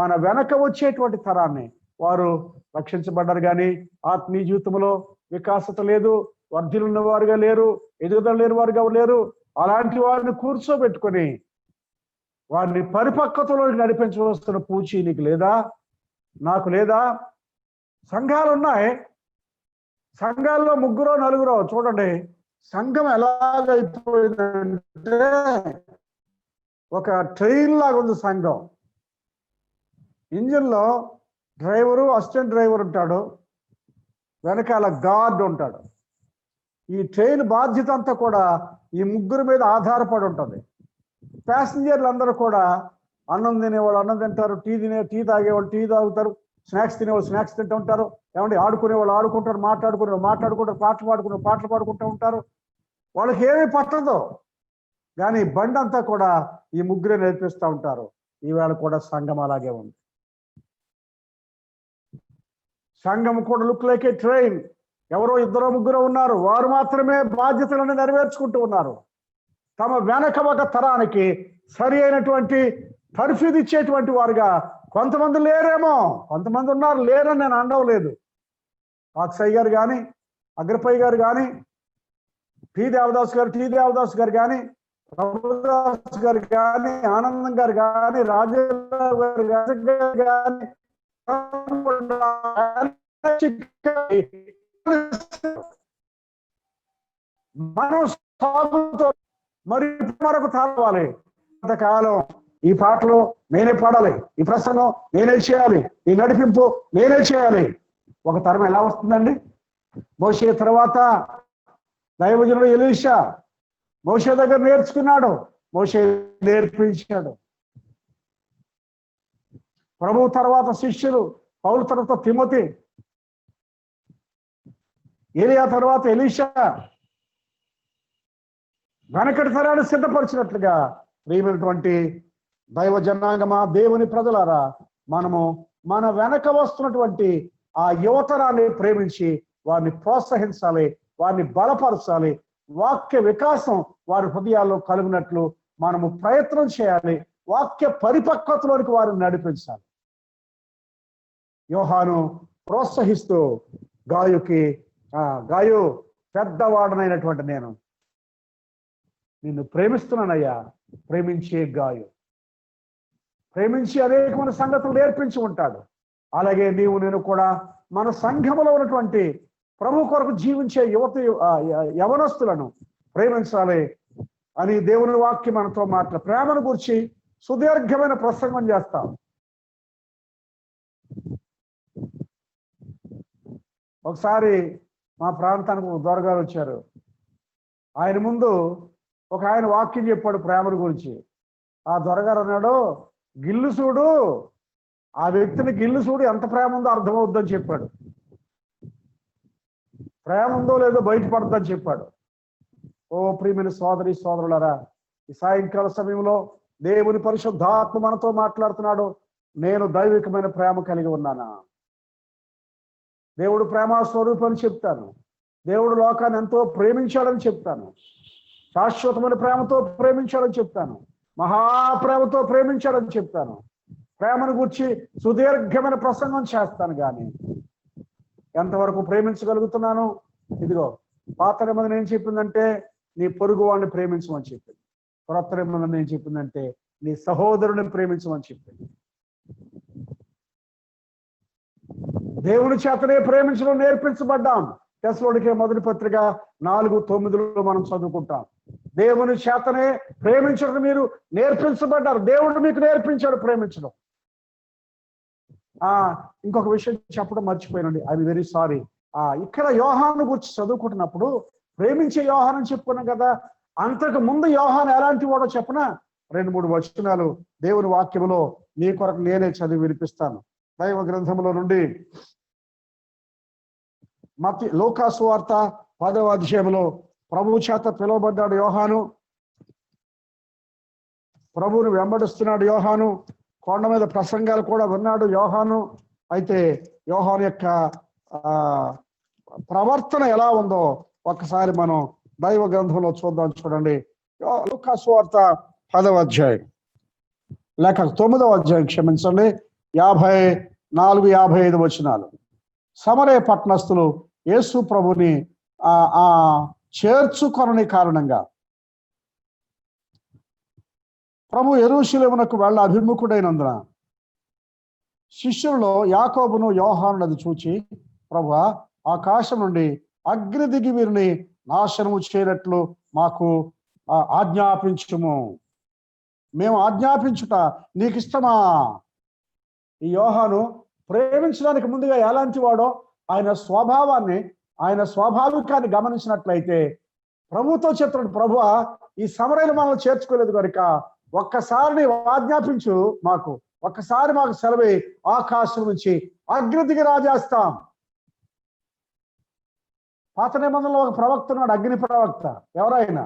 మన వెనక వచ్చేటువంటి తరాన్ని, వారు రక్షించబడ్డారు కానీ ఆత్మీయ జీవితంలో వికాసత లేదు, వర్ధిల్లున్న వారుగా లేరు, ఎదుగుదల లేని వారుగా లేరు. అలాంటి వారిని కూర్చోబెట్టుకొని వారిని పరిపక్వతలోకి నడిపించవలసిన పూచి నీకు లేదా, నాకు లేదా? సంఘాలు ఉన్నాయి, సంఘాల్లో 3 4 చూడండి. సంఘం ఎలాగైపోయిందంటే ఒక ట్రైన్ లాగా ఉంది సంఘం. ఇంజిన్లో డ్రైవరు, అసిస్టెంట్ డ్రైవర్ ఉంటాడు, వెనకాల గార్డ్ ఉంటాడు. ఈ ట్రైన్ బాధ్యత అంతా కూడా ఈ 3 మీద ఆధారపడి ఉంటుంది. ప్యాసింజర్లు అందరూ కూడా అన్నం తినేవాళ్ళు అన్నం తింటారు, టీ తాగేవాళ్ళు టీ తాగుతారు, స్నాక్స్ తినేవాళ్ళు స్నాక్స్ తింటూ ఉంటారు, ఏమంటే ఆడుకునేవాళ్ళు ఆడుకుంటారు, మాట్లాడుకుంటారు, పాటలు పాడుకుంటూ ఉంటారు. వాళ్ళకి ఏమీ పట్టదు, కానీ బండి అంతా కూడా ఈ 3 నేర్పిస్తూ ఉంటారు. ఈవేళ కూడా సంఘం అలాగే ఉంది. సంఘం కూడా లుక్ లైక్ ఏ ట్రైన్. ఎవరో 2 3 ఉన్నారు, వారు మాత్రమే బాధ్యతలను నెరవేర్చుకుంటూ ఉన్నారు. తమ వెనక ఒక తరానికి సరి అయినటువంటి తర్ఫీదు ఇచ్చేటువంటి వారుగా కొంతమంది లేరేమో, కొంతమంది ఉన్నారు, లేరని నేను అనడం లేదు. పాక్సయ్య గారు కానీ, అగ్రపయ్య గారు కానీ, టి దేవదాస్ గారు కానీ, ప్రభుదాస్ గారు కానీ, ఆనందం గారు కానీ, రాజారావు గారు కానీ, మనం సాగుతో మరి మరొక తాళాలి. కొంతకాలం ఈ పాటలు నేనే పాడాలి, ఈ ప్రసంగం నేనే చేయాలి, ఈ నడిపింపు నేనే చేయాలి. ఒక తరం ఎలా వస్తుందండి? మోషే తర్వాత దైవజనుడు ఎలీషా మోషే దగ్గర నేర్చుకున్నాడు, మోషే నేర్పించాడు. ప్రభు తర్వాత శిష్యులు, పౌలు తర్వాత తిమోతి, ఏలియా తర్వాత ఎలీషా. వెనకటి తరాన్ని సిద్ధపరిచినట్లుగా ప్రియమైనటువంటి దైవ జనాంగమా, దేవుని ప్రజలారా, మనము మన వెనక వస్తున్నటువంటి ఆ యువతరాన్ని ప్రేమించి వారిని ప్రోత్సహించాలి, వారిని బలపరచాలి. వాక్య వికాసం వారి హృదయాల్లో కలుగునట్లు మనము ప్రయత్నం చేయాలి. వాక్య పరిపక్వతలోనికి వారిని నడిపించాలి. యోహాను ప్రోత్సహిస్తూ గాయు పెద్దవాడనైనటువంటి నిన్ను ప్రేమిస్తున్నానయ్యా, ప్రేమించే గాయం, ప్రేమించి అనేకమైన సంగతులు నేర్పించి ఉంటాడు. అలాగే నీవు నేను కూడా మన సంఘములో ఉన్నటువంటి ప్రభు కొరకు జీవించే యవనస్తులను ప్రేమించాలి అని దేవుని వాక్యం మనతో ప్రేమను గురించి సుదీర్ఘమైన ప్రసంగం చేస్తాం. ఒకసారి మా ప్రాంతానికి ఒక దొరగారు వచ్చారు. ఆయన ముందు ఒక ఆయన వాక్యం చెప్పాడు ప్రేమను గురించి. ఆ దొరగారు అన్నాడు, గిల్లు చూడు, ఆ వ్యక్తిని గిల్లు చూడు, ఎంత ప్రేమ ఉందో అర్థమవుద్దని చెప్పాడు. ప్రేమ ఉందో లేదో బయటపడద్దని చెప్పాడు. ఓ ప్రియమైన సోదరి సోదరులారా, ఈ సాయంకాల సమయంలో దేవుని పరిశుద్ధాత్మ మనతో మాట్లాడుతున్నాడు. నేను దైవికమైన ప్రేమ కలిగి ఉన్నానా? దేవుడు ప్రేమ స్వరూపం చెప్తాను. దేవుడు లోకాన్ని ఎంతో ప్రేమించాడని చెప్తాను. శాశ్వతమైన ప్రేమతో ప్రేమించాడని చెప్తాను. మహాప్రేమతో ప్రేమించాడని చెప్తాను. ప్రేమను గురించి సుదీర్ఘమైన ప్రసంగం చేస్తాను. కానీ ఎంతవరకు ప్రేమించగలుగుతున్నాను? ఇదిగో పాత నిబంధన ఏం చెప్పిందంటే నీ పొరుగు వాడిని ప్రేమించమని చెప్పింది. క్రొత్త నిబంధన ఏం చెప్పిందంటే నీ సహోదరుని ప్రేమించమని చెప్పింది. దేవుని చేతనే ప్రేమించడం నేర్పించబడ్డాం. తెస్సలోనికే మొదటి పత్రిక 4:9 మనం చదువుకుంటాం. దేవుని చేతనే ప్రేమించడం మీరు నేర్పించబడ్డారు. దేవుడు మీకు నేర్పించాడు ప్రేమించడం. ఇంకొక విషయం చెప్పడం మర్చిపోయానండి, ఐఎమ్ వెరీ సారీ. ఇక్కడ యోహాను గురించి చదువుకుంటున్నప్పుడు ప్రేమించే యోహాను చెప్పుకున్నాం కదా. అంతకు ముందు యోహాను ఎలాంటి వాడో చెప్పిన 2-3 వచనాలు దేవుని వాక్యములో నీ కొరకు నేనే చదివి వినిపిస్తాను. దైవ గ్రంథములో నుండి లూకా సువార్త 10వ అధ్యాయంలో ప్రభువు చేత పిలువబడ్డాడు యోహాను. ప్రభువును వెంబడిస్తున్నాడు యోహాను. కొండ మీద ప్రసంగాలు కూడా విన్నాడు యోహాను. అయితే యోహాను యొక్క ప్రవర్తన ఎలా ఉందో ఒక్కసారి మనం దైవ గ్రంథంలో చూద్దాం. చూడండి, లూకా సువార్త 10వ అధ్యాయం లేక 9వ అధ్యాయం, క్షమించండి, 54-55 వచనాలు. సమరయ పట్టణస్థులు యేసు ప్రభుని చేర్చుకొనని కారణంగా ప్రభు యెరూషలేమునకు వెళ్ళ అభిముఖుడైనందున శిష్యులలో యాకోబును యోహానునది చూచి, ప్రభువా, ఆకాశం నుండి అగ్ని దిగి వీరిని నాశనము చేయనట్లు మాకు ఆజ్ఞాపించుము. మేము ఆజ్ఞాపించుట నీకు ఇష్టమా? ఈ యోహాను ప్రేమించడానికి ముందుగా ఎలాంటి వాడో ఆయన స్వభావాన్ని, ఆయన స్వాభావికాన్ని గమనించినట్లయితే ప్రభుతో చెప్తున్నాడు, ప్రభువా, ఈ సమరయులు మనల్ని చేర్చుకోలేదు కనుక ఒక్కసారి నీవు ఆజ్ఞాపించు మాకు, ఒక్కసారి మాకు సెలవు, ఆకాశం నుంచి అగ్ని దిగి రాజేస్తాం. పాత నిబంధనలో ఒక ప్రవక్త ఉన్నాడు, అగ్ని ప్రవక్త. ఎవరైనా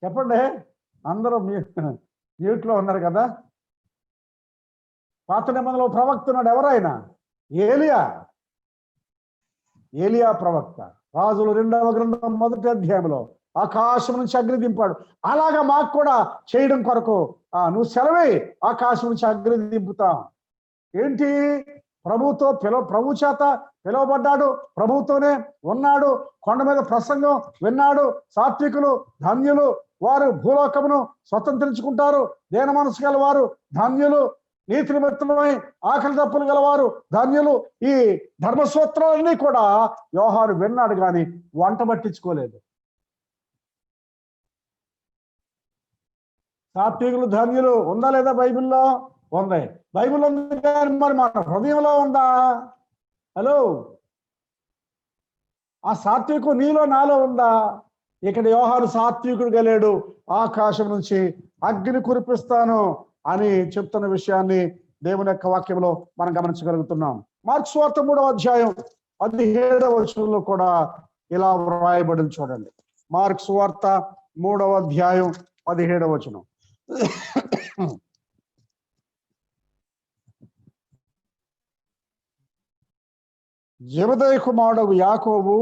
చెప్పండి, అందరూ మ్యూట్లో ఉన్నారు కదా. పాత నిబంధనలో ప్రవక్త ఉన్నాడు, ఎవరైనా? ఏలియా ప్రవక్త. రాజులు 2వ గ్రంథం 1వ అధ్యాయంలో ఆకాశం నుంచి అగ్ని దింపాడు. అలాగా మాకు కూడా చేయడం కొరకు నువ్వు సెలవే, ఆకాశం నుంచి అగ్ని దింపుతాం. ఏంటి? ప్రభుతో ప్రభు చేత పిలువబడ్డాడు, ప్రభుతోనే ఉన్నాడు, కొండ మీద ప్రసంగం విన్నాడు. సాత్వికులు ధన్యులు, వారు భూలోకమును స్వతంత్రించుకుంటారు. దీన మనసు గల వారు ధన్యులు, నీతి నిమిత్తమై ఆకలి తప్పులు గలవారు ధన్యులు. ఈ ధర్మసూత్రాలన్నీ కూడా యోహాను విన్నాడు, కానీ వంట పట్టించుకోలేదు. సాత్వికులు ధన్యులు ఉందా లేదా? బైబిల్లో ఉంది. బైబిల్ ఉంది, కానీ మరి మన హృదయంలో ఉందా? హలో, ఆ సాత్వికు నీలో నాలో ఉందా? ఇక్కడ యోహాను సాత్వికుడు గలేడు. ఆకాశం నుంచి అగ్ని కురిపిస్తాను అని చెప్తున్న విషయాన్ని దేవుని యొక్క వాక్యంలో మనం గమనించగలుగుతున్నాం. మార్కు సువార్త 3వ అధ్యాయం 17వ వచనంలో కూడా ఇలా వ్రాయబడింది. చూడండి, మార్కు సువార్త 3వ అధ్యాయం 17వ వచనం. జెబెదయి కుమారుడు యాకోబు,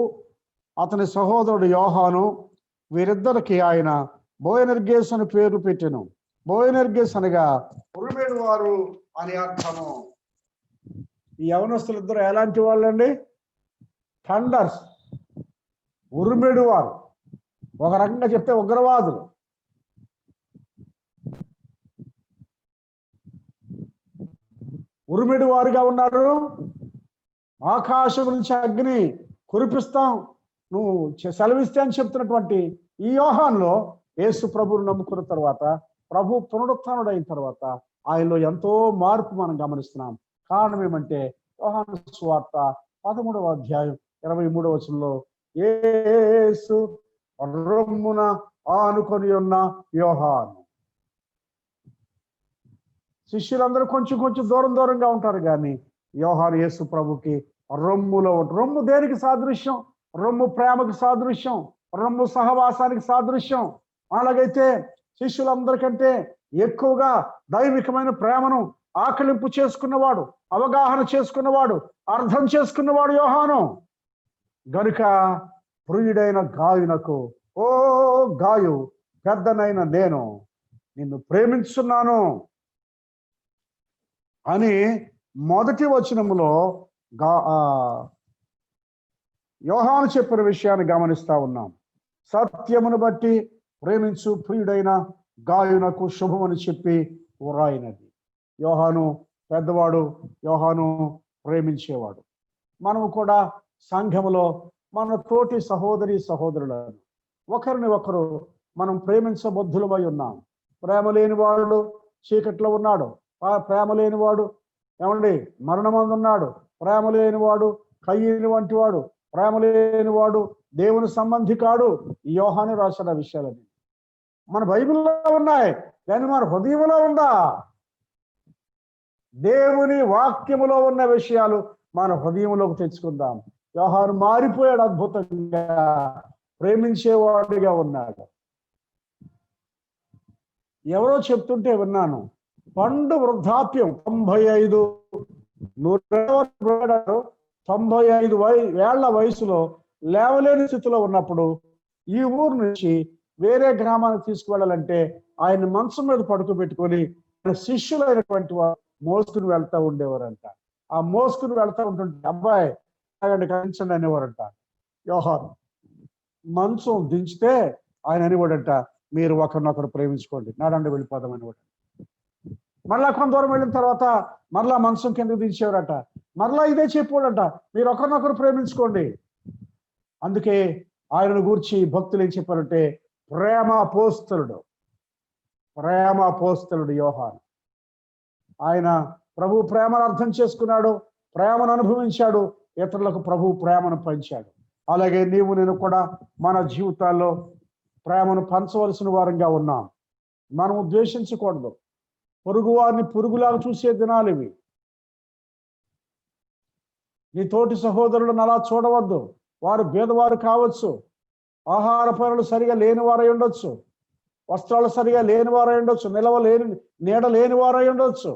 అతని సహోదరుడు యోహాను, వీరిద్దరికి ఆయన బోయనెర్గేస్ అని పేరు పెట్టెను. బోయనెర్గేస్ అనగా ఉరిమేడు వారు అని అర్థము. ఈ యవనస్తులు ఇద్దరు ఎలాంటి వాళ్ళండి? థండర్స్, ఉరిమేడు వారు. ఒక రకంగా చెప్తే ఉగ్రవాదులు. ఉరిమిడి వారుగా ఉన్నారు. ఆకాశం నుంచి అగ్ని కురిపిస్తాం నువ్వు సెలవిస్తే అని చెప్తున్నటువంటి ఈ యోహానులో యేసు ప్రభువును నమ్ముకున్న తర్వాత, ప్రభు పునరుత్థానుడైన తర్వాత ఆయనలో ఎంతో మార్పు మనం గమనిస్తున్నాం. కారణం ఏమంటే యోహాను సువార్త 13వ అధ్యాయం 23వ వచనంలో యేసు రొమ్మున ఆనుకొని ఉన్న యోహాను. శిష్యులందరూ కొంచెం కొంచెం దూరంగా ఉంటారు, కానీ యోహాను యేసు ప్రభుకి రొమ్ములో ఉంటారు. రొమ్ము దేనికి సాదృశ్యం? రొమ్ము ప్రేమకు సాదృశ్యం, రొమ్ము సహవాసానికి సాదృశ్యం. అలాగైతే శిష్యులందరికంటే ఎక్కువగా దైవికమైన ప్రేమను ఆకలింపు చేసుకున్నవాడు, అవగాహన చేసుకున్నవాడు, అర్థం చేసుకున్నవాడు యోహాను. గనుక ప్రియుడైన గాయునకు, ఓ గాయు, పెద్దనైన నేను నిన్ను ప్రేమించున్నాను అని మొదటి వచనములో యోహాను చెప్పిన విషయాన్ని గమనిస్తా ఉన్నాం. సత్యమును బట్టి ప్రేమించు ప్రియుడైన గాయునకు శుభమని చెప్పి వ్రాయినది. యోహాను పెద్దవాడు, యోహాను ప్రేమించేవాడు. మనము కూడా సంఘములో మన తోటి సహోదరి సహోదరులను ఒకరిని ఒకరు మనం ప్రేమించబద్ధులమై ఉన్నాం. ప్రేమ లేని వాడు చీకట్లో ఉన్నాడు, ప్రేమ లేనివాడు ఏమండి మరణమందున్నాడు, ప్రేమ లేనివాడు కయ్యని వంటి వాడు, ప్రేమ లేనివాడు దేవుని సంబంధి కాడు. ఈ యోహాను రాసిన విషయాలని మన బైబిల్లో ఉన్నాయి, కానీ మన హృదయంలో ఉందా? దేవుని వాక్యములో ఉన్న విషయాలు మన హృదయంలోకి తెచ్చుకుందాం. యోహాను మారిపోయాడు, అద్భుతంగా ప్రేమించేవాడిగా ఉన్నాడు. ఎవరో చెప్తుంటే విన్నాను, పండు వృద్ధాప్యం 95 ఏళ్ల వయసులో లేవలేని స్థితిలో ఉన్నప్పుడు ఈ ఊరు నుంచి వేరే గ్రామానికి తీసుకువెళ్ళాలంటే ఆయన మంచం మీద పడుకోబెట్టుకొని శిష్యులైనటువంటి వారు మోసుకుని వెళ్తా ఉండేవారంట. ఆ మోసుకుని వెళ్తా ఉంటుంటే అబ్బాయి కలించండి అనేవారంట. యోహాను మంచం దించితే ఆయన అనేవాడంట, మీరు ఒకరినొకరు ప్రేమించుకోండి, నాడండి వెళ్ళిపోదాం అనేవాడు. మరలా కొంత దూరం వెళ్ళిన తర్వాత మరలా మంచం కిందకు దించేవారట, మరలా ఇదే చెప్పాడట, మీరు ఒకరినొకరు ప్రేమించుకోండి. అందుకే ఆయనను గూర్చి భక్తులు ఏం చెప్పారంటే ప్రేమ అపోస్తలుడు యోహాను. ఆయన ప్రభు ప్రేమను అర్థం చేసుకున్నాడు, ప్రేమను అనుభవించాడు, ఇతరులకు ప్రభు ప్రేమను పంచాడు. అలాగే నీవు నేను కూడా మన జీవితాల్లో ప్రేమను పంచవలసిన వారంగా ఉన్నాం. మనం ద్వేషించకూడదు, పొరుగు వారిని పురుగులాగా చూసే దినాలు ఇవి. నీ తోటి సహోదరులను అలా చూడవద్దు. వారు బీదవారు కావచ్చు, ఆహార పనులు సరిగా లేని వారై ఉండొచ్చు, వస్త్రాలు సరిగా లేని వారై ఉండొచ్చు, నీడ లేని వారై ఉండొచ్చు.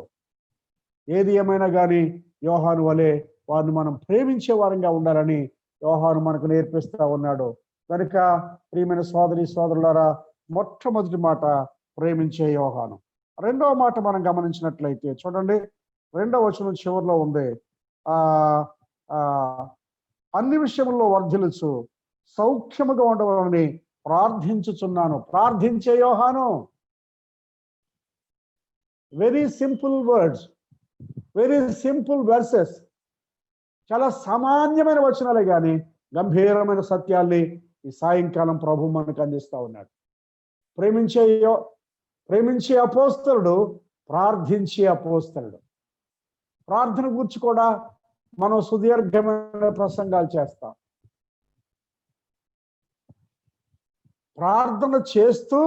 ఏది ఏమైనా కానీ యోహాను వలె వారిని మనం ప్రేమించే వారంగా ఉండాలని యోహాను మనకు నేర్పిస్తా ఉన్నాడు. కనుక ప్రియమైన సోదరి సోదరులారా, మొట్టమొదటి మాట ప్రేమించే యోహాను. రెండవ మాట మనం గమనించినట్లయితే చూడండి, 2వ వచనం చివరిలో ఉంది, అన్ని విషయంలో వర్ధిల్లుచు సౌఖ్యముగా ఉండవాలని ప్రార్థించుచున్నాను. ప్రార్థించే యోహాను. Very simple words, very simple versus. చాలా సామాన్యమైన వచనాలే కానీ గంభీరమైన సత్యాల్ని ఈ సాయంకాలం ప్రభు మనకు అందిస్తా ఉన్నాడు. ప్రేమించే అపోస్తలుడు, ప్రార్థించే అపోస్తలుడు. ప్రార్థన గురించి కూడా మనం సుదీర్ఘమైన ప్రసంగాలు చేస్తాం. ప్రార్థన చేస్తూ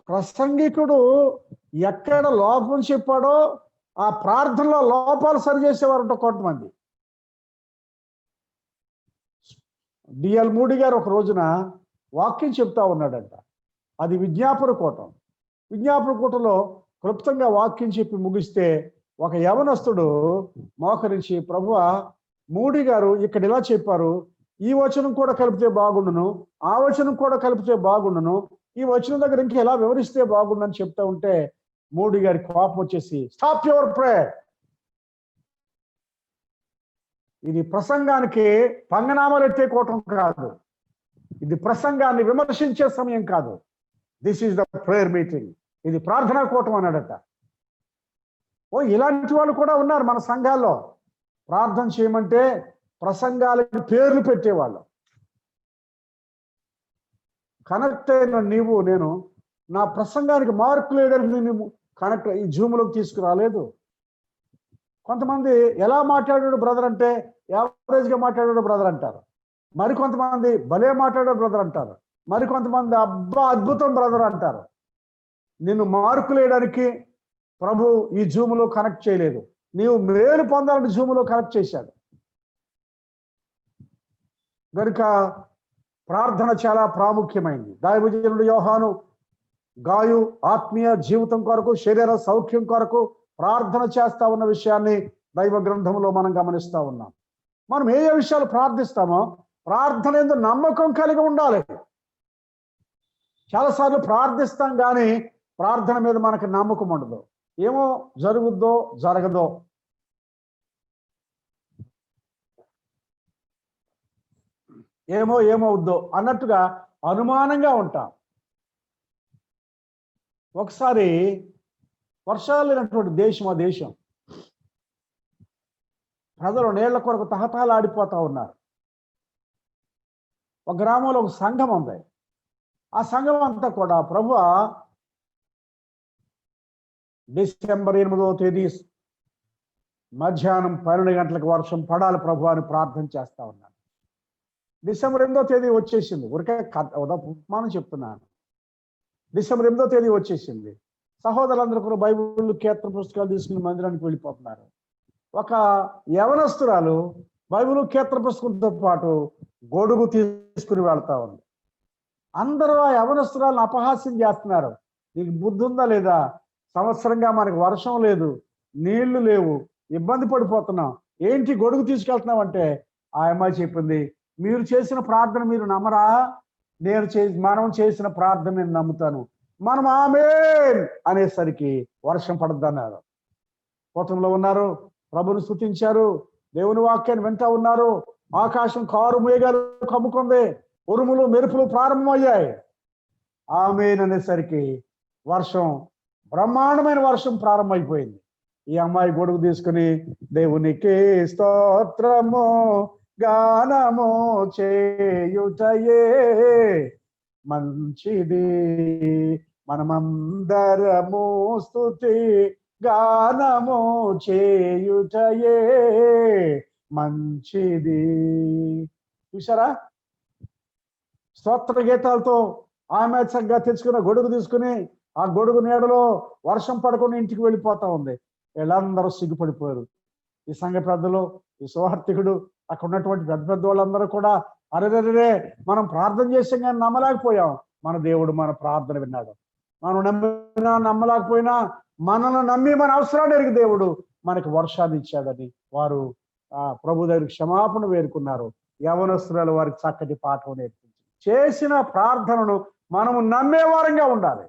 ప్రసంగికుడు ఎక్కడ లోపం చెప్పాడో ఆ ప్రార్థనలో లోపాలు సరిచేసేవారంట కొంతమంది. డిఎల్ మూడి గారు ఒక రోజున వాక్యం చెప్తా ఉన్నాడంట. అది విజ్ఞాపన కూటం. విజ్ఞాపన కూటంలో క్లుప్తంగా వాక్యం చెప్పి ముగిస్తే ఒక యవనస్తుడు మోకరించి, ప్రభువా, మూడి గారు ఇక్కడ ఇలా చెప్పారు, ఈ వచనం కూడా కలిపితే బాగుండును, ఆ వచనం కూడా కలిపితే బాగుండును, ఈ వచనం దగ్గర ఇంకా ఎలా వివరిస్తే బాగుండని చెప్తా ఉంటే మూడి గారి కోపం వచ్చేసి, స్టాప్ యువర్ ప్రేయర్. ఇది ప్రసంగానికి పంగనామాలు ఎత్తే కూటం కాదు, ఇది ప్రసంగాన్ని విమర్శించే సమయం కాదు. This is the prayer meeting. ఇది ప్రార్థనా కూటం అన్నాడట. ఇలాంటి వాళ్ళు కూడా ఉన్నారు మన సంఘాల్లో. ప్రార్థన చేయమంటే ప్రసంగాలకి పేర్లు పెట్టేవాళ్ళు. కనెక్ట్ అయిన నీవు నేను నా ప్రసంగానికి మార్కులు వేయడానికి నేను కనెక్ట్ ఈ జూమ్లోకి తీసుకురాలేదు. కొంతమంది ఎలా మాట్లాడాడు బ్రదర్ అంటే యావరేజ్గా మాట్లాడాడు బ్రదర్ అంటారు. మరికొంతమంది భలే మాట్లాడాడు బ్రదర్ అంటారు. మరికొంతమంది అబ్బా అద్భుతం బ్రదర్ అంటారు. నిన్ను మార్కులు వేయడానికి ప్రభు ఈ జూమ్లో కనెక్ట్ చేయలేదు. నీవు మేలు పొందాలని జూమ్లో కనెక్ట్ చేశాడు. కనుక ప్రార్థన చాలా ప్రాముఖ్యమైంది. దైవజనుడు యోహాను గాయు ఆత్మీయ జీవితం కొరకు, శరీర సౌఖ్యం కొరకు ప్రార్థన చేస్తా ఉన్న విషయాన్ని దైవ గ్రంథంలో మనం గమనిస్తూ ఉన్నాం. మనం ఏ విషయాలు ప్రార్థిస్తామో ప్రార్థన ఎందుకు నమ్మకం కలిగి ఉండాలి. చాలాసార్లు ప్రార్థిస్తాం కానీ ప్రార్థన మీద మనకు నమ్మకం ఉండదు. ఏమో జరుగుద్దో జరగదో, ఏమవుద్దో అన్నట్టుగా అనుమానంగా ఉంటాం. ఒకసారి వర్షాలు లేనటువంటి దేశం ఆ దేశం ప్రజలు నీళ్ల కొరకు తహతహలాడిపోతా ఉన్నారు. ఒక గ్రామంలో ఒక సంఘం ఉంది. ఆ సంఘం అంతా కూడా ప్రభువా డిసెంబర్ 8వ తేదీ మధ్యాహ్నం 12 గంటలకు వర్షం పడాలి ప్రభు అని ప్రార్థన చేస్తా ఉన్నాను. డిసెంబర్ 8వ తేదీ వచ్చేసింది. ఊరికే ఉపమానం చెప్తున్నాను. డిసెంబర్ 8వ తేదీ వచ్చేసింది. సహోదరులందరూ కూడా బైబిల్ కీర్తన పుస్తకాలు తీసుకుని మందిరానికి వెళ్ళిపోతున్నారు. ఒక యవనస్తురాలు బైబిల్ కీర్తన పుస్తకంతో పాటు గొడుగు తీసుకుని వెళ్తా ఉంది. అందరూ ఆ యవనస్తురాలను అపహాస్యం చేస్తున్నారు. నీకు బుద్ధి ఉందా లేదా? సంవత్సరంగా మనకు వర్షం లేదు, నీళ్లు లేవు, ఇబ్బంది పడిపోతున్నాం, ఏంటి గొడుగు తీసుకెళ్తున్నాం అంటే ఆ అమ్మాయి చెప్పింది, మీరు చేసిన ప్రార్థన మీరు నమ్మరా? మనం చేసిన ప్రార్థన నేను నమ్ముతాను. మనం ఆమేన్ అనేసరికి వర్షం పడద్దన్నారు. కూటంలో ఉన్నారు, ప్రభుని స్తుతించారు, దేవుని వాక్యాన్ని వింటా ఉన్నారు. ఆకాశం కారు మేఘాలు కమ్ముకుంది, ఉరుములు మెరుపులు ప్రారంభమయ్యాయి. ఆమేన్ అనేసరికి వర్షం, బ్రహ్మాండమైన వర్షం ప్రారంభమైపోయింది. ఈ అమ్మాయి గొడుగు తీసుకుని దేవునికి స్తోత్రము గానము చేయుటయే మంచిది, మనమందరము స్తుతి గానము చేయుటయే మంచిది. చూసారా? స్తోత్ర గీతాలతో ఆమె చక్కగా తెచ్చుకున్న గొడుగు తీసుకుని ఆ గొడుగు నీడలో వర్షం పడుకుని ఇంటికి వెళ్ళిపోతా ఉంది. వీళ్ళందరూ సిగ్గుపడిపోయారు. ఈ సంఘ పెద్దలు, ఈ సువార్థికుడు, అక్కడ ఉన్నటువంటి పెద్ద పెద్ద వాళ్ళందరూ కూడా అరెరే మనం ప్రార్థన చేసాం కానీ నమ్మలేకపోయాం. మన దేవుడు మన ప్రార్థన విన్నాడు. మనం నమ్మినా నమ్మలేకపోయినా మనల్ని నమ్మి మన అవసరాన్ని ఎరిగి దేవుడు మనకు వర్షాన్ని ఇచ్చాడని వారు ప్రభు దగ్గర క్షమాపణ వేరుకున్నారు. యవనస్తురాలు వారికి చక్కటి పాఠం నేర్పించి చేసిన ప్రార్థనను మనము నమ్మేవారంగా ఉండాలి.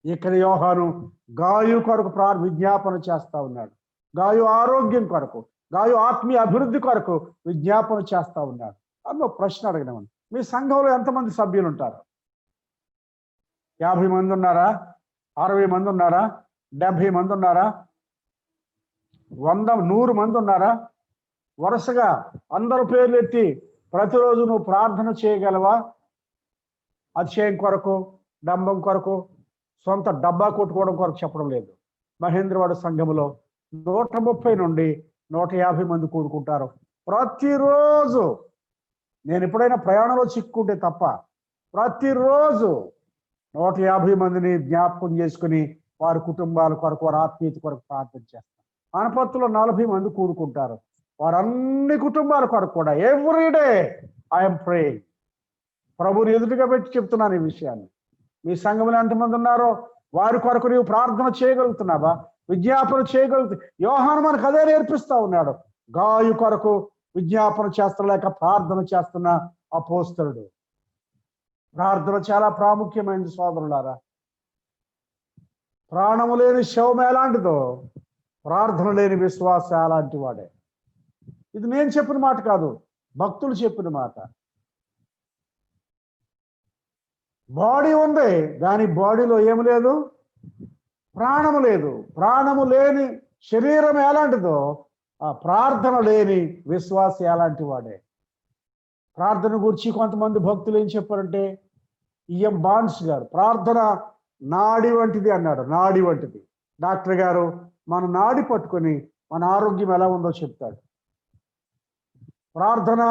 ఇక్కడ యోహాను గాయు కొరకు విజ్ఞాపన చేస్తా ఉన్నాడు. గాయు ఆరోగ్యం కొరకు, గాయు ఆత్మీయ అభివృద్ధి కొరకు విజ్ఞాపన చేస్తా ఉన్నాడు. అందులో ప్రశ్న అడగడం, మీ సంఘంలో ఎంతమంది సభ్యులు ఉంటారు? 50 మంది ఉన్నారా? 60 మంది ఉన్నారా? 70 మంది ఉన్నారా? 100 100 మంది ఉన్నారా? వరుసగా అందరూ పేర్లు ఎత్తి ప్రతిరోజు నువ్వు ప్రార్థన చేయగలవా? అతిశయం కొరకు, డంబం కొరకు, సొంత డబ్బా కొట్టుకోవడం కొరకు చెప్పడం లేదు. మహేంద్రవాడ సంఘములో 130 నుండి 150 మంది కూడుకుంటారు ప్రతిరోజు. నేను ఎప్పుడైనా ప్రయాణంలో చిక్కుంటే తప్ప ప్రతిరోజు 150 మందిని జ్ఞాపకం చేసుకుని వారి కుటుంబాల కొరకు, వారి ఆత్మీయత కొరకు ప్రార్థన చేస్తారు. అనపత్తులో 40 మంది కూడుకుంటారు. వారన్ని కుటుంబాల కొరకు కూడా ఎవ్రీడే ఐఎమ్ ప్రేయింగ్. ప్రభుని ఎదుటిగా పెట్టి చెప్తున్నాను ఈ విషయాన్ని. మీ సంఘంలో ఎంతమంది ఉన్నారో వారి కొరకు నీవు ప్రార్థన చేయగలుగుతున్నావా? విజ్ఞాపన చేయగలుగుతా? యోహాను మనకు అదే నేర్పిస్తా ఉన్నాడు. గాయు కొరకు విజ్ఞాపన చేస్తలేక ప్రార్థన చేస్తున్న అపోస్తలుడు. ప్రార్థన చాలా ప్రాముఖ్యమైనది సోదరులారా. ప్రాణము లేని శవం ఎలాంటిదో ప్రార్థన లేని విశ్వాస అలాంటి వాడే. ఇది నేను చెప్పిన మాట కాదు, భక్తులు చెప్పిన మాట. బాడీ ఉంది, కానీ బాడీలో ఏమి లేదు, ప్రాణము లేదు. ప్రాణము లేని శరీరం ఎలాంటిదో ఆ ప్రార్థన లేని విశ్వాసి ఎలాంటి వాడే. ప్రార్థన గురించి కొంతమంది భక్తులు ఏం చెప్పారంటే, ఈఎం బాండ్స్ గారు ప్రార్థన నాడి వంటిది అన్నాడు. నాడి వంటిది. డాక్టర్ గారు మన నాడి పట్టుకొని మన ఆరోగ్యం ఎలా ఉందో చెప్తాడు. ప్రార్థన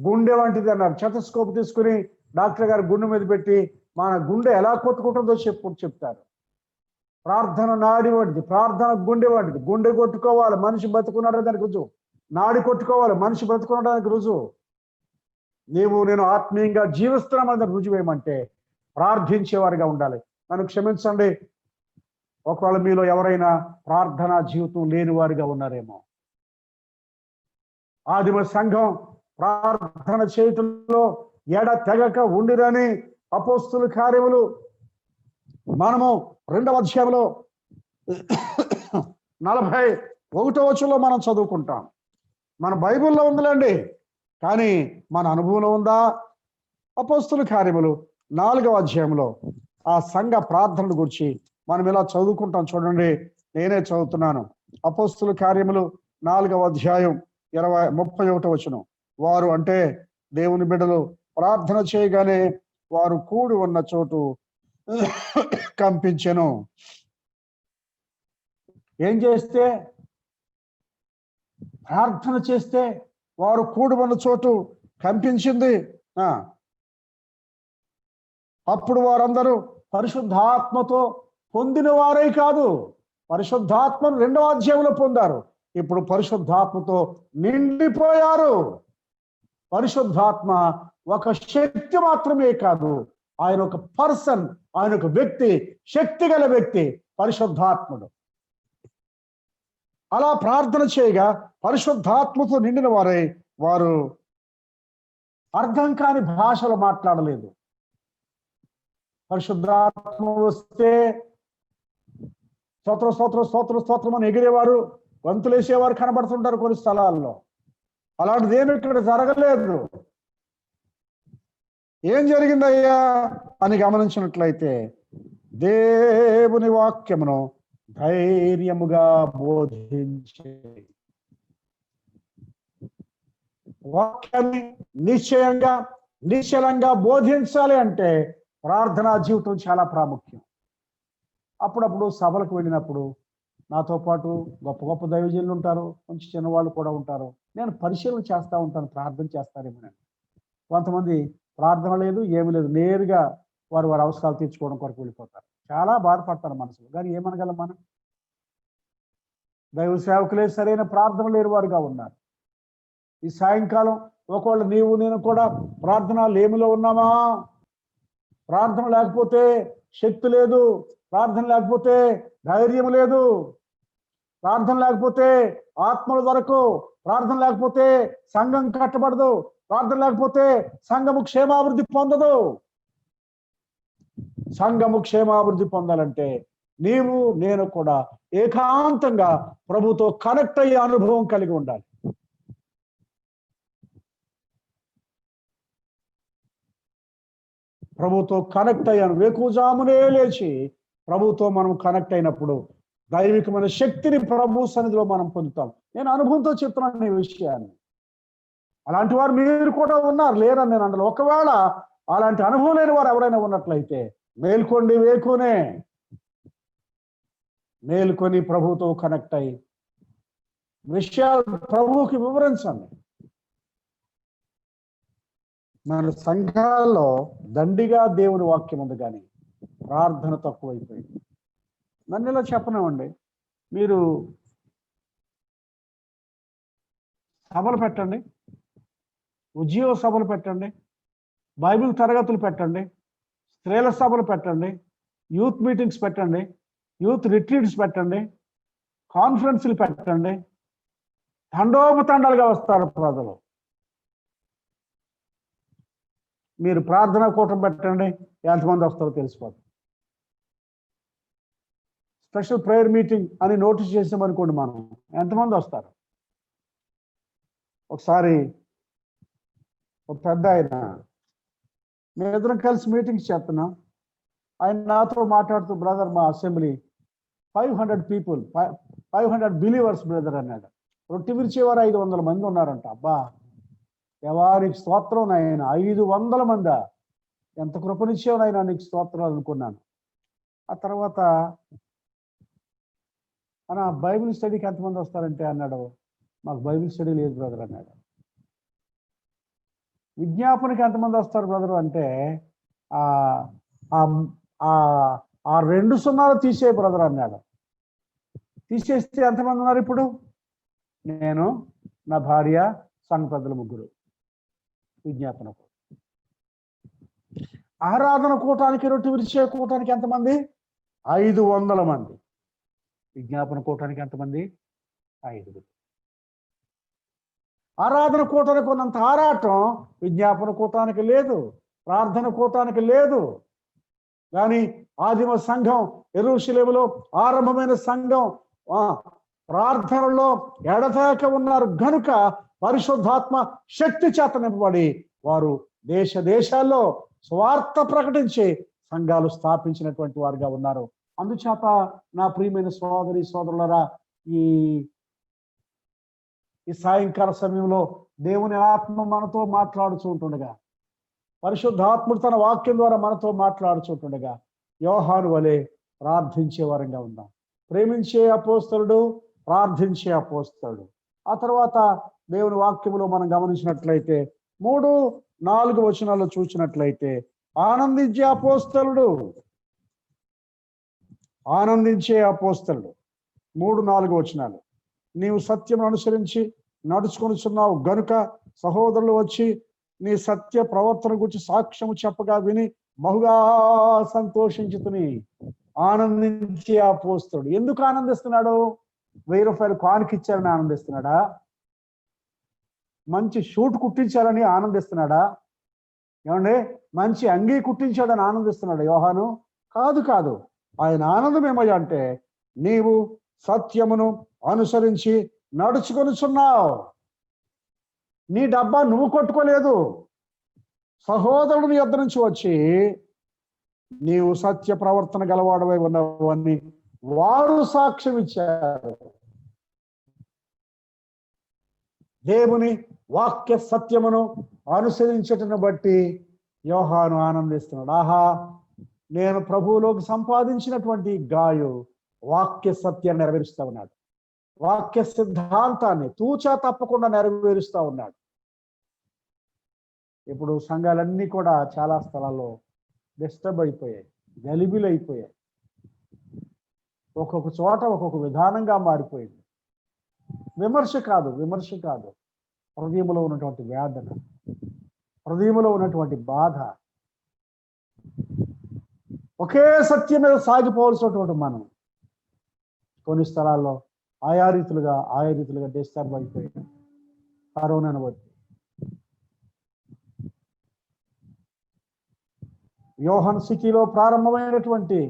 గుండె వంటిది అన్నారు. చెతస్కోప్ తీసుకుని డాక్టర్ గారు గుండె మీద పెట్టి మన గుండె ఎలా కొట్టుకుంటుందో చెప్తారు. ప్రార్థన నాడి వంటిది, ప్రార్థన గుండె వంటిది. గుండె కొట్టుకోవాలి, మనిషి బతుకున్నాడు దానికి రుజువు. నాడి కొట్టుకోవాలి, మనిషి బతుకున్నాడానికి రుజువు. నేను ఆత్మీయంగా జీవిస్తున్నామని దానికి రుజువు ఏమంటే ప్రార్థించేవారిగా ఉండాలి. నన్ను క్షమించండి, ఒకవేళ మీలో ఎవరైనా ప్రార్థనా జీవితం లేని వారిగా ఉన్నారేమో. ఆదిమ సంఘం ప్రార్థన చేయటంలో ఎడ తెగక ఉండిరని అపోస్తుల కార్యములు మనము 2వ అధ్యాయంలో 41వ వచనంలో మనం చదువుకుంటాం. మన బైబిల్లో ఉందిలేండి, కానీ మన అనుభవంలో ఉందా? అపోస్తుల కార్యములు 4వ అధ్యాయంలో ఆ సంఘ ప్రార్థనల గురించి మనం ఇలా చదువుకుంటాం. చూడండి, నేనే చదువుతున్నాను. అపోస్తుల కార్యములు 4వ అధ్యాయం 31వ వచనం. వారు అంటే దేవుని బిడ్డలు ప్రార్థన చేయగానే వారు కూడి ఉన్న చోటు కంపించెను. ఏం చేస్తే? ప్రార్థన చేస్తే వారు కూడి ఉన్న చోటు కంపించింది. అప్పుడు వారందరూ పరిశుద్ధాత్మతో పొందిన వారే కాదు, పరిశుద్ధాత్మను 2వ అధ్యాయంలో పొందారు. ఇప్పుడు పరిశుద్ధాత్మతో నిండిపోయారు. పరిశుద్ధాత్మ ఒక శక్తి మాత్రమే కాదు, ఆయన ఒక పర్సన్, ఆయన ఒక వ్యక్తి, శక్తి గల వ్యక్తి పరిశుద్ధాత్ముడు. అలా ప్రార్థన చేయగా పరిశుద్ధాత్మతో నిండిన వారే వారు అర్థం కాని భాషలు మాట్లాడలేదు. పరిశుద్ధాత్మ వస్తే స్తోత్ర స్తోత్ర స్తోత్ర స్తోత్రం అని ఎగిరేవారు, గంతులేసేవారు కనబడుతుంటారు కొన్ని స్థలాల్లో. అలాంటిది ఏమి ఇక్కడ జరగలేదు. ఏం జరిగిందయ్యా అని గమనించినట్లయితే, దేవుని వాక్యమును ధైర్యముగా బోధించే, వాక్యాన్ని నిశ్చయంగా నిశ్చలంగా బోధించాలి అంటే ప్రార్థనా జీవితం చాలా ప్రాముఖ్యం. అప్పుడప్పుడు సభలకు వెళ్ళినప్పుడు నాతో పాటు గొప్ప గొప్ప దైవజనులు ఉంటారు, కొంచెం చిన్నవాళ్ళు కూడా ఉంటారు. నేను పరిశీలన చేస్తూ ఉంటాను, ప్రార్థన చేస్తారేమోనని. కొంతమంది ప్రార్థన లేదు, ఏమీ లేదు, నేరుగా వారి అవసరాలు తీర్చుకోవడం కొరకు వెళ్ళిపోతారు. చాలా బాధపడతారు మనసులో. కానీ ఏమనగలం మనం? దైవ సేవకులే సరైన ప్రార్థన లేని వారుగా ఉన్నారు. ఈ సాయంకాలం ఒకవేళ నీవు నేను కూడా ప్రార్థన లేమిలో ఉన్నామా? ప్రార్థన లేకపోతే శక్తి లేదు, ప్రార్థన లేకపోతే ధైర్యం లేదు, ప్రార్థన లేకపోతే ఆత్మల వరకు, ప్రార్థన లేకపోతే సంఘం కట్టబడదు, ప్రార్థన లేకపోతే సంఘము క్షేమాభివృద్ధి పొందదు. సంఘము క్షేమాభివృద్ధి పొందాలంటే నీవు నేను కూడా ఏకాంతంగా ప్రభుతో కనెక్ట్ అయ్యే అనుభవం కలిగి ఉండాలి. ప్రభుతో కనెక్ట్ అయ్యాను. వేకుజామునే లేచి ప్రభుతో మనం కనెక్ట్ అయినప్పుడు దైవికమైన శక్తిని ప్రభు సన్నిధిలో మనం పొందుతాం. నేను అనుభవంతో చెప్తున్నాను ఈ విషయాన్ని. అలాంటి వారు మీరు కూడా ఉన్నారు, లేరని నేను అంటాను. ఒకవేళ అలాంటి అనుభవం లేని వారు ఎవరైనా ఉన్నట్లయితే మేల్కొండి, మేల్కొని ప్రభుతో కనెక్ట్ అయ్యి విషయాలు ప్రభువుకి వివరించండి. మన సంఘాల్లో దండిగా దేవుని వాక్యం ఉంది, కానీ ప్రార్థన తక్కువైపోయింది. నన్ను ఇలా చెప్పనివ్వండి, మీరు సభలు పెట్టండి, ఉద్యోగ సభలు పెట్టండి, బైబిల్ తరగతులు పెట్టండి, స్త్రీల సభలు పెట్టండి, యూత్ మీటింగ్స్ పెట్టండి, యూత్ రిట్రీట్స్ పెట్టండి, కాన్ఫరెన్స్లు పెట్టండి, తండోపతండాలుగా వస్తారు ప్రజలు. మీరు ప్రార్థనా కూటం పెట్టండి, ఎంతమంది వస్తారో తెలిసిపోతుంది. స్పెషల్ ప్రేయర్ మీటింగ్ అని నోటీస్ చేసామనుకోండి, మనం ఎంతమంది వస్తారు? ఒకసారి ఒక పెద్ద ఆయన మేమిద్దరం కలిసి మీటింగ్స్ చేస్తున్నాం. ఆయన నాతో మాట్లాడుతూ, బ్రదర్ మా అసెంబ్లీ 500 పీపుల్, 500 బిలీవర్స్ బ్రదర్ అన్నాడు. రొట్టె విరిచేవారు 500 మంది ఉన్నారంట. అబ్బా ఎవరికి స్తోత్రం నాయన, 500 మందా, ఎంత కృపనిచ్చావు నాయన, నీకు స్తోత్రాలు అనుకున్నాను. ఆ తర్వాత అన్న బైబిల్ స్టడీకి ఎంతమంది వస్తారంటే అన్నాడు, మాకు బైబిల్ స్టడీ లేదు బ్రదర్ అన్నాడు. విజ్ఞాపనకి ఎంతమంది వస్తారు బ్రదర్ అంటే ఆ 2 సున్నాలు తీసే బ్రదర్ అన్నాడు. తీసేస్తే ఎంతమంది ఉన్నారు ఇప్పుడు? నేను, నా భార్య, సంఘ పెద్దలు 3. విజ్ఞాపనకు. ఆరాధన కూటానికి, రొట్టె విరిచే కూటానికి ఎంతమంది? 500 మంది. విజ్ఞాపన కూటానికి ఎంతమంది? 5. ఆరాధన కూటానికి ఉన్నంత ఆరాటం విజ్ఞాపన కూటానికి లేదు, ప్రార్థన కూటానికి లేదు. కానీ ఆదిమ సంఘం యెరూషలేములో ఆరంభమైన సంఘం ప్రార్థనలో ఎడతెగక ఉన్నారు గనుక పరిశుద్ధాత్మ శక్తి చేత నింపబడి వారు దేశ దేశాల్లో స్వార్థ ప్రకటించి సంఘాలు స్థాపించినటువంటి వారుగా ఉన్నారు. అందుచేత నా ప్రియమైన సోదరి సోదరులరా, ఈ సాయంకాల సమయంలో దేవుని ఆత్మ మనతో మాట్లాడుచుంటుండగా, పరిశుద్ధాత్ముడు తన వాక్యం ద్వారా మనతో మాట్లాడుచుంటుండగా యోహాను వలె ప్రార్థించే వారంగా ఉందాం. ప్రేమించే అపోస్తలుడు, ప్రార్థించే అపోస్తలుడు. ఆ తర్వాత దేవుని వాక్యములో మనం గమనించినట్లయితే 3-4 వచనాల్లో చూసినట్లయితే ఆనందించే అపోస్తలుడు, ఆనందించే అపోస్తలుడు. 3-4 వచనాలు. నీవు సత్యం అనుసరించి నడుచుకొనిచున్నావు గనుక సహోదరులు వచ్చి నీ సత్య ప్రవర్తన గురించి సాక్ష్యము చెప్పగా విని బహుగా సంతోషించుతుని. ఆనందించే అపోస్తలుడు. ఎందుకు ఆనందిస్తున్నాడు? 1000 రూపాయలు కానుకిచ్చారని ఆనందిస్తున్నాడా? మంచి షూట్ కుట్టించాలని ఆనందిస్తున్నాడా? ఏమండి, మంచి అంగీ కుట్టించాడని ఆనందిస్తున్నాడు యోహాను? కాదు కాదు. ఆయన ఆనందం ఏమయ్యా అంటే, నీవు సత్యమును అనుసరించి నడుచుకొనిచున్నావు. నీ డబ్బా నువ్వు కొట్టుకోలేదు, సహోదరుని యొద్ద నుంచి వచ్చి నీవు సత్య ప్రవర్తన గలవాడవై ఉన్నావని వారు సాక్ష్యం ఇచ్చారు. దేవుని వాక్య సత్యమును అనుసరించటను బట్టి యోహాను ఆనందిస్తున్నాడు. ఆహా, నేను ప్రభువులోకి సంపాదించినటువంటి గాయు వాక్య సత్యాన్ని నెరవేరుస్తూ ఉన్నాడు. వాక్య సిద్ధాంతాన్ని తూచా తప్పకుండా నెరవేరుస్తూ ఉన్నాడు. ఇప్పుడు సంఘాలన్నీ కూడా చాలా స్థలాల్లో డిస్టర్బ్ అయిపోయాయి, గలిబిలైపోయాయి. ఒక్కొక్క చోట ఒక్కొక్క విధానంగా మారిపోయింది. విమర్శ కాదు, హృదయంలో ఉన్నటువంటి వేదన, హృదయంలో ఉన్నటువంటి బాధ. ఒకే సత్యం మీద సాగిపోవలసినటువంటి మనం కొన్ని స్థలాల్లో ఆయా రీతులుగా డిస్టర్బ్ అయిపోయాయి కరోనాను బట్టి. యోహాను సిటీలో ప్రారంభమైనటువంటి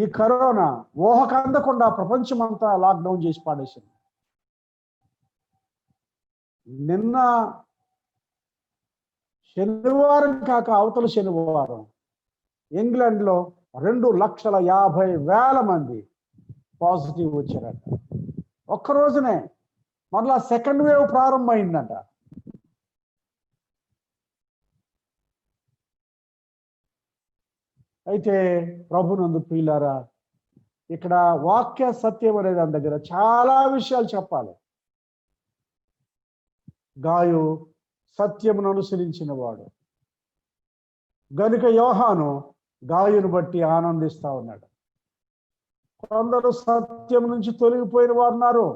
ఈ కరోనా ఊహకు అందకుండా ప్రపంచమంతా లాక్డౌన్ చేసి పాడేసింది. నిన్న శనివారం కాక అవతల శనివారం ఇంగ్లాండ్లో 2,50,000 మంది పాజిటివ్ వచ్చారట. ఒక్క రోజునే మరలా సెకండ్ వేవ్ ప్రారంభమైందంట. అయితే ప్రభునందు ప్రియులారా, ఇక్కడ వాక్య సత్యం అనే దాని దగ్గర చాలా విషయాలు చెప్పాలి. గాయు సత్యమును అనుసరించిన వాడు గనుక యోహాను గాయును బట్టి ఆనందిస్తా ఉన్నాడు. కొందరు సత్యం నుంచి తొలగిపోయిన వారు ఉన్నారు.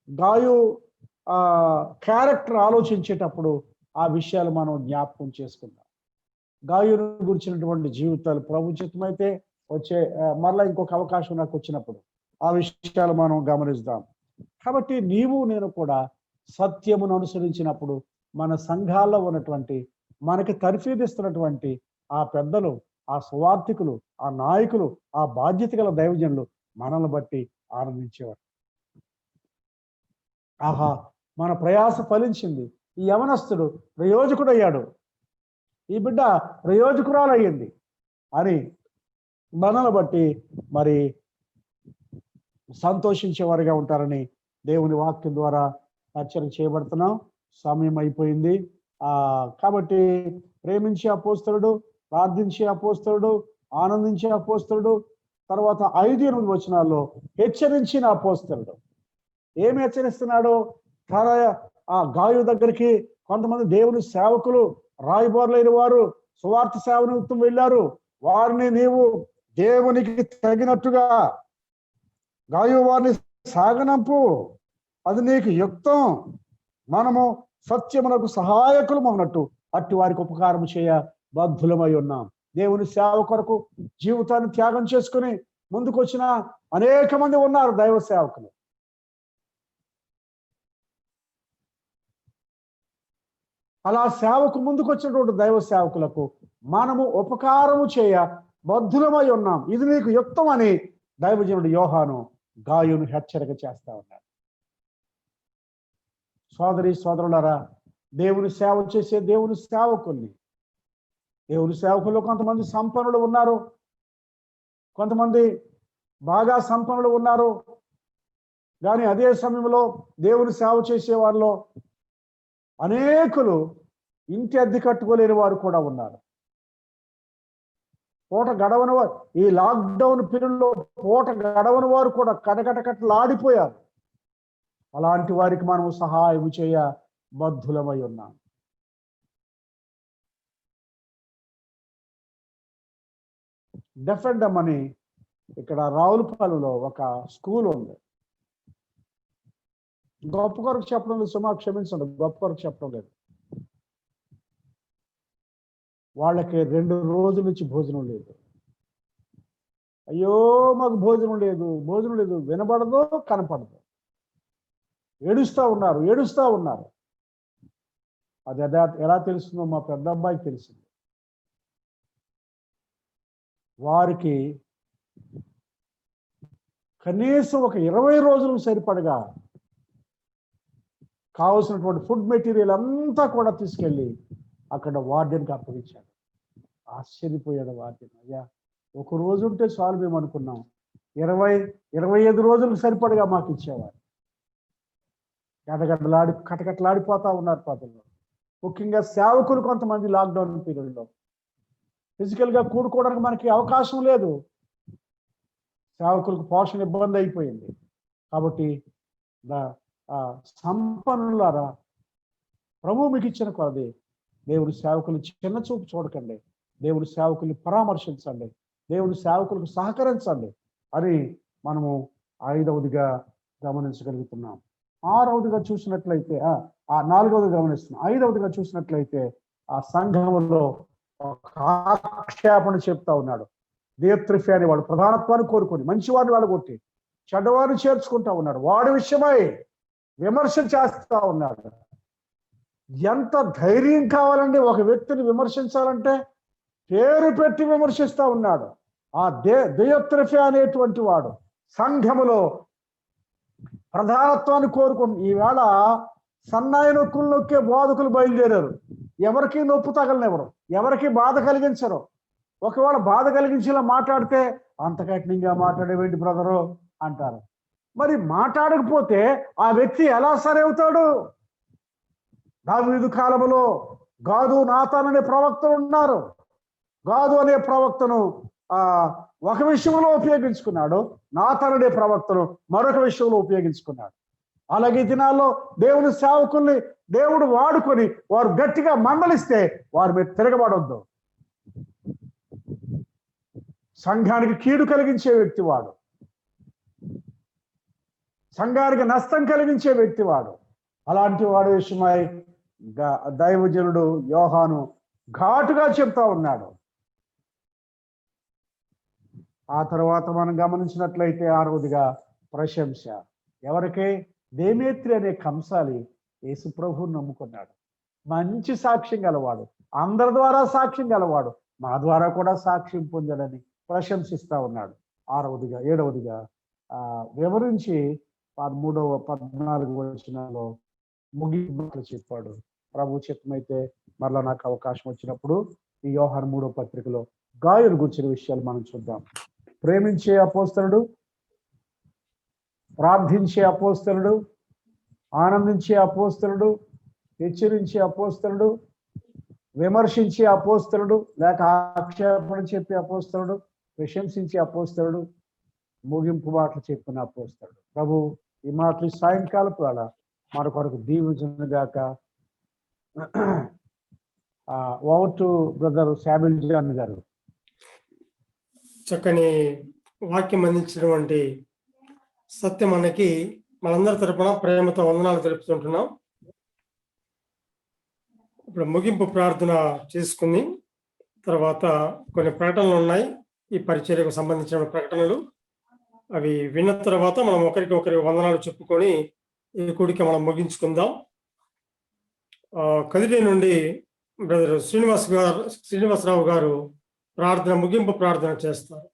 గాయు క్యారెక్టర్ ఆలోచించేటప్పుడు ఆ విషయాలు మనం జ్ఞాపకం చేసుకుందాం. గాయును గురించినటువంటి జీవితాలు ప్రభుచితమైతే వచ్చే మరలా ఇంకొక అవకాశం నాకు వచ్చినప్పుడు ఆ విషయాలు మనం గమనిద్దాం. కాబట్టి నీవు నేను కూడా సత్యమును అనుసరించినప్పుడు మన సంఘాల్లో ఉన్నటువంటి మనకి తర్ఫీదిస్తున్నటువంటి ఆ పెద్దలు, ఆ సువార్థికులు, ఆ నాయకులు, ఆ బాధ్యత గల దైవజనులు మనల్ని బట్టి ఆనందించేవారు. ఆహా, మన ప్రయాస ఫలించింది, ఈ యవనస్తుడు ప్రయోజకుడు అయ్యాడు, ఈ బిడ్డ ప్రయోజకురాలు అయ్యింది అని మనల్ని బట్టి మరి సంతోషించేవారుగా ఉంటారని దేవుని వాక్యం ద్వారా హెచ్చరిక చేయబడుతున్నాం. సమయం అయిపోయింది. కాబట్టి ప్రేమించే అపోస్తలుడు, ప్రార్థించే అపోస్తలుడు, ఆనందించే అపోస్తలుడు, తర్వాత 5-8 వచనాల్లో హెచ్చరించిన అపోస్తలుడు. ఏమి హెచ్చరిస్తున్నాడు? ఆ గాయు దగ్గరికి కొంతమంది దేవుని సేవకులు, రాయబారులైన వారు సువార్త సేవ నిమిత్తం వెళ్ళారు. వారిని నీవు దేవునికి తగినట్టుగా గాయు వారిని సాగనంపు, అది నీకు యుక్తం. మనము సత్యమునకు సహాయకులు అన్నట్టు అట్టి వారికి ఉపకారం చేయ బద్ధులమై ఉన్నాం. దేవుని సేవ కొరకు జీవితాన్ని త్యాగం చేసుకుని ముందుకు వచ్చిన అనేక మంది ఉన్నారు దైవ సేవకులు. అలా సేవకు ముందుకు వచ్చినటువంటి దైవ సేవకులకు మనము ఉపకారము చేయ బద్ధులమై ఉన్నాం, ఇది నీకు యుక్తం అని దైవజనుడు యోహాను గాయును హెచ్చరిక చేస్తా ఉన్నాడు. సోదరి సోదరులారా, దేవుని సేవ చేసే దేవుని సేవకుల్లో కొంతమంది సంపన్నులు ఉన్నారు, కొంతమంది బాగా సంపన్నులు ఉన్నారు. కానీ అదే సమయంలో దేవుని సేవ చేసే వారిలో అనేకులు ఇంటి అద్దె కట్టుకోలేని వారు కూడా ఉన్నారు. పూట గడవని వారు, ఈ లాక్డౌన్ పీరియడ్లో పూట గడవని వారు కూడా కటకటలాడిపోయారు. అలాంటి వారికి మనం సహాయం చేయ బద్ధులమై ఉన్నాం. డెఫెండమ్ అని ఇక్కడ రావులపాలెంలో ఒక స్కూల్ ఉంది. గొప్ప కొరకు చెప్పడం లేదు, సుమా క్షమించండి, గొప్ప కొరకు చెప్పడం లేదు. వాళ్ళకి 2 రోజుల నుంచి భోజనం లేదు. అయ్యో మాకు భోజనం లేదు, వినబడదు, కనపడదు. ఏడుస్తూ ఉన్నారు. అది ఎలా తెలుస్తుందో మా పెద్ద అబ్బాయికి తెలిసింది. వారికి కనీసం ఒక 20 రోజులకు సరిపడగా కావలసినటువంటి ఫుడ్ మెటీరియల్ అంతా కూడా తీసుకెళ్ళి అక్కడ వార్డెన్కి అప్పగించాడు. ఆశ్చర్యపోయాడు వార్డెన్. అయ్యా, ఒక రోజు ఉంటే చాలు మేము అనుకున్నాం, 20-25 రోజులకు సరిపడగా మాకు ఇచ్చేవారు. కటకటలాడిపోతా ఉన్నారు ప్రజలు. ముఖ్యంగా సేవకులు కొంతమంది లాక్డౌన్ పీరియడ్లో ఫిజికల్గా కూడుకోవడానికి మనకి అవకాశం లేదు. సేవకులకు పోషణ ఇబ్బంది అయిపోయింది. కాబట్టి సంపన్నులారా, ప్రభు మీకు ఇచ్చిన కొలది దేవుని సేవకులు చిన్న చూపు చూడకండి, దేవుని సేవకుల్ని పరామర్శించండి, దేవుని సేవకులకు సహకరించండి అని మనము 5వదిగా గమనించగలుగుతున్నాం. 6వదిగా చూసినట్లయితే 4వదిగా గమనిస్తున్నాం. 5వదిగా చూసినట్లయితే ఆ సంఘంలో ఒక ఆక్షేపణ చెప్తా ఉన్నాడు. దేత్రిఫే అని వాడు ప్రధానత్వాన్ని కోరుకొని మంచివాడిని వెళ్ళగొట్టి చెడ్డవాడిని చేర్చుకుంటా ఉన్నాడు. వాడి విషయమై విమర్శ చేస్తా ఉన్నాడు. ఎంత ధైర్యం కావాలండి ఒక వ్యక్తిని విమర్శించాలంటే? పేరు పెట్టి విమర్శిస్తా ఉన్నాడు. ఆ దేత్రిఫే అనేటువంటి వాడు సంఘములో ప్రధానత్వాన్ని కోరుకుంటు. ఈవేళ సన్నాయి నొక్కులు నొక్కే బోధకులు బయలుదేరారు. ఎవరికి నొప్పు తగలనివ్వరు, ఎవరికి బాధ కలిగించరు. ఒకవేళ బాధ కలిగించేలా మాట్లాడితే అంత కఠినంగా మాట్లాడేవేంటి బ్రదరు అంటారు. మరి మాట్లాడకపోతే ఆ వ్యక్తి ఎలా సరి అవుతాడు? దావీదు కాలంలో గాదు, నాతాన్ అనే ప్రవక్తలు ఉన్నారు. గాదు అనే ప్రవక్తను ఒక విషయంలో ఉపయోగించుకున్నాడు, నాతాన్ అనే ప్రవక్తను మరొక విషయంలో ఉపయోగించుకున్నాడు. అలాగే దినాల్లో దేవుని సేవకుల్ని దేవుడు వాడుకొని వారు గట్టిగా మందలిస్తే వారి మీద తిరగబడొద్దు. సంఘానికి కీడు కలిగించే వ్యక్తి వాడు, సంఘానికి నష్టం కలిగించే వ్యక్తి వాడు. అలాంటి వాడు విషయమై దైవజనుడు యోహాను ఘాటుగా చెప్తా ఉన్నాడు. ఆ తర్వాత మనం గమనించినట్లయితే 6వదిగా ప్రశంస. ఎవరికి? దేమేత్రి అనే కంసాలి యేసు ప్రభువుని నమ్ముకున్నాడు. మంచి సాక్ష్యం గలవాడు, అందరి ద్వారా సాక్ష్యం గలవాడు, మా ద్వారా కూడా సాక్ష్యం పొందాడని ప్రశంసిస్తా ఉన్నాడు. 7వదిగా వివరించి 13-14 వచనాల్లో ముగింపులు చెప్పాడు. ప్రభు చిత్తమైతే మరలా నాకు అవకాశం వచ్చినప్పుడు ఈ యోహాను 3వ పత్రికలో గాయను గురించిన విషయాలు మనం చూద్దాం. ప్రేమించే అపోస్తలుడు, ప్రార్థించే అపోస్తలుడు, ఆనందించే అపోస్తలుడు, హెచ్చరించే అపోస్తలుడు, విమర్శించే అపోస్తలుడు, లేక ఆక్షేపణ చెప్పే అపోస్తలుడు, ప్రశంసించే అపోస్తలుడు, ముగింపు మాటలు చెప్పిన అపోస్తలుడు. ప్రభు ఈ మాటలు సాయంకాలపు వేళ మన కొరకు దీవించుగాక. Over to brother Samuel John garu. చక్కని వాక్యం అందించినటువంటి సత్యం మనకి మనందరి తరపున ప్రేమతో వందనాలు తెలుపుతుంటున్నాం. ఇప్పుడు ముగింపు ప్రార్థన చేసుకుని తర్వాత కొన్ని ప్రకటనలు ఉన్నాయి, ఈ పరిచర్యకు సంబంధించిన ప్రకటనలు. అవి విన్న తర్వాత మనం ఒకరికి వందనాలు చెప్పుకొని ఈ కూడిక మనం ముగించుకుందాం. కదిరి నుండి బ్రదర్ శ్రీనివాసరావు గారు ముగింపు ప్రార్థన చేస్తారు.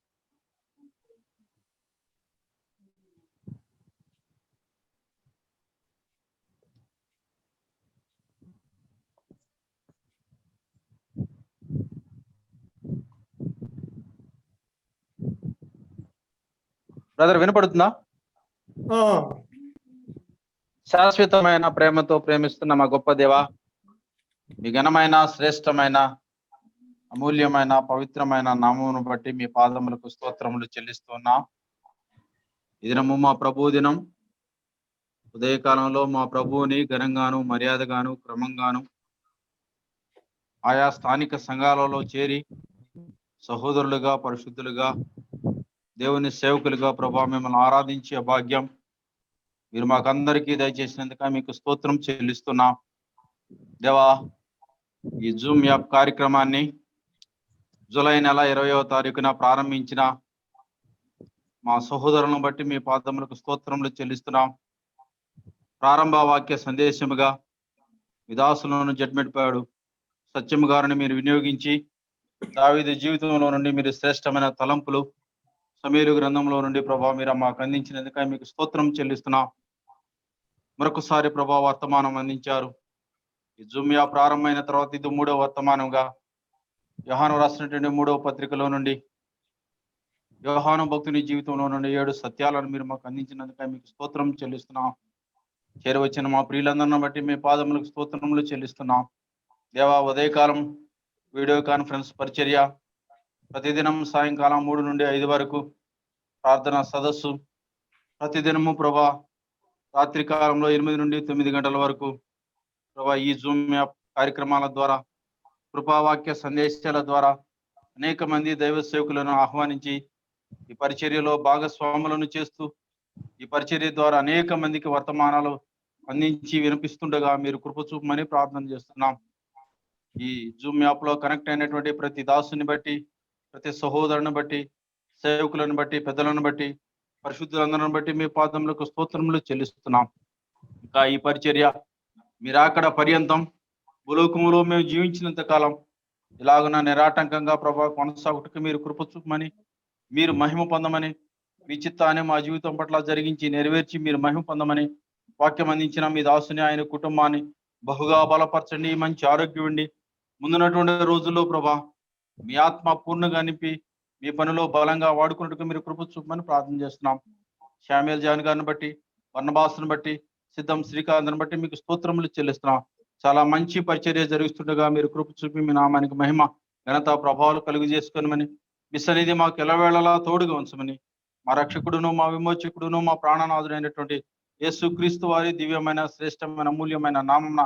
బ్రదర్ వినపడుతుందా? శాశ్వతమైన ప్రేమతో ప్రేమిస్తున్న మా గొప్ప దేవా, మీ ఘనమైన శ్రేష్టమైన అమూల్యమైన పవిత్రమైన నామమును బట్టి మీ పాదములకు స్తోత్రములు చెల్లిస్తున్నా. ఈ దినము మా ప్రభు దినం. ఉదయకాలంలో మా ప్రభువుని ఘనంగాను మర్యాదగాను క్రమంగాను ఆయా స్థానిక సంఘాలలో చేరి సహోదరులుగా పరిశుద్ధులుగా దేవుని సేవకులుగా ప్రభా మిమ్మల్ని ఆరాధించే భాగ్యం మీరు మాకందరికీ దయచేసినందుక మీకు స్తోత్రం చెల్లిస్తున్నా. దేవా, ఈ జూమ్ యాప్ కార్యక్రమాన్ని జూలై నెల 20వ తారీఖున ప్రారంభించిన మా సహోదరులను బట్టి మీ పాదములకు స్తోత్రములు చెల్లిస్తున్నాం. ప్రారంభ వాక్య సందేశముగా విదాసులను జడ్మెట్పాడు సత్యము గారిని మీరు వినియోగించి దావీదు జీవితంలో నుండి మీరు శ్రేష్టమైన తలంపులు సమీరు గ్రంథంలో నుండి ప్రభా మీరు మాకు అందించినందుక మీకు స్తోత్రం చెల్లిస్తున్నాం. మరొకసారి ప్రభా వర్తమానం అందించారు. ఈ జూమియా ప్రారంభమైన తర్వాత ఇది 3వ వర్తమానంగా యోహాను రాసినటువంటి 3వ పత్రికలో నుండి యోహాను భక్తుని జీవితంలో నుండి 7 సత్యాలను మీరు మాకు అందించినందుక మీకు స్తోత్రం చెల్లిస్తున్నాం. చేరవచ్చిన మా ప్రియులందరిని బట్టి మీ పాదములకు స్తోత్రములు చెల్లిస్తున్నాం. దేవా, ఉదయకాలం వీడియో కాన్ఫరెన్స్ పరిచర్య, ప్రతిదినం సాయంకాలం 3 నుండి 5 వరకు ప్రార్థన సదస్సు, ప్రతిదినము ప్రభా రాత్రి కాలంలో 8 నుండి 9 గంటల వరకు ప్రభా ఈ జూమ్ యాప్ కార్యక్రమాల ద్వారా కృపావాక్య సందేశాల ద్వారా అనేక మంది దైవ సేవకులను ఆహ్వానించి ఈ పరిచర్యలో భాగస్వాములను చేస్తూ ఈ పరిచర్య ద్వారా అనేక మందికి వర్తమానాలు అందించి వినిపిస్తుండగా మీరు కృప చూపమని ప్రార్థన చేస్తున్నాం. ఈ జూమ్ యాప్ లో కనెక్ట్ అయినటువంటి ప్రతి దాసుని బట్టి, ప్రతి సహోదరుని బట్టి, సేవకులను బట్టి, పెద్దలను బట్టి, పరిశుద్ధులందరిని బట్టి మీ పాదములకు స్తోత్రములు చెల్లిస్తున్నాం. ఇంకా ఈ పరిచర్య మీరు అక్కడ పర్యంతం భూలోకములో మేము జీవించినంత కాలం ఇలాగున నిరాటంకంగా ప్రభా కొనసాగుటకు మీరు కృప చూపమని, మీరు మహిమ పొందమని, మీ చిత్తాన్ని మా జీవితం పట్ల జరిగించి నెరవేర్చి మీరు మహిమ పొందమని వాక్యం అందించిన మీ దాసుని ఆయన కుటుంబాన్ని బహుగా బలపరచండి. మంచి ఆరోగ్యం ఉండి ముందున్నటువంటి రోజుల్లో ప్రభా మీ ఆత్మ పూర్ణంగా నింపి మీ పనిలో బలంగా వాడుకున్నట్టుగా మీరు కృప చూపమని ప్రార్థన చేస్తున్నాం. శామ్యూల్ జాన్ గారిని బట్టి, వర్ణబాసును బట్టి, సిద్ధం శ్రీకాంత్ని బట్టి మీకు స్తోత్రములు చెల్లిస్తున్నాం. చాలా మంచి పరిచర్య జరుగుతుండగా మీరు కృప చూపి మీ నామానికి మహిమ ఘనత ప్రభావాలు కలుగు చేసుకోనమని, మీ సన్నిధి మాకు ఎల్లవేళలా తోడుగా ఉంచమని, మా రక్షకుడును మా విమోచకుడును మా ప్రాణనాథుడైనటువంటి యేసు క్రీస్తు వారి దివ్యమైన శ్రేష్టమైన అమూల్యమైన నామమున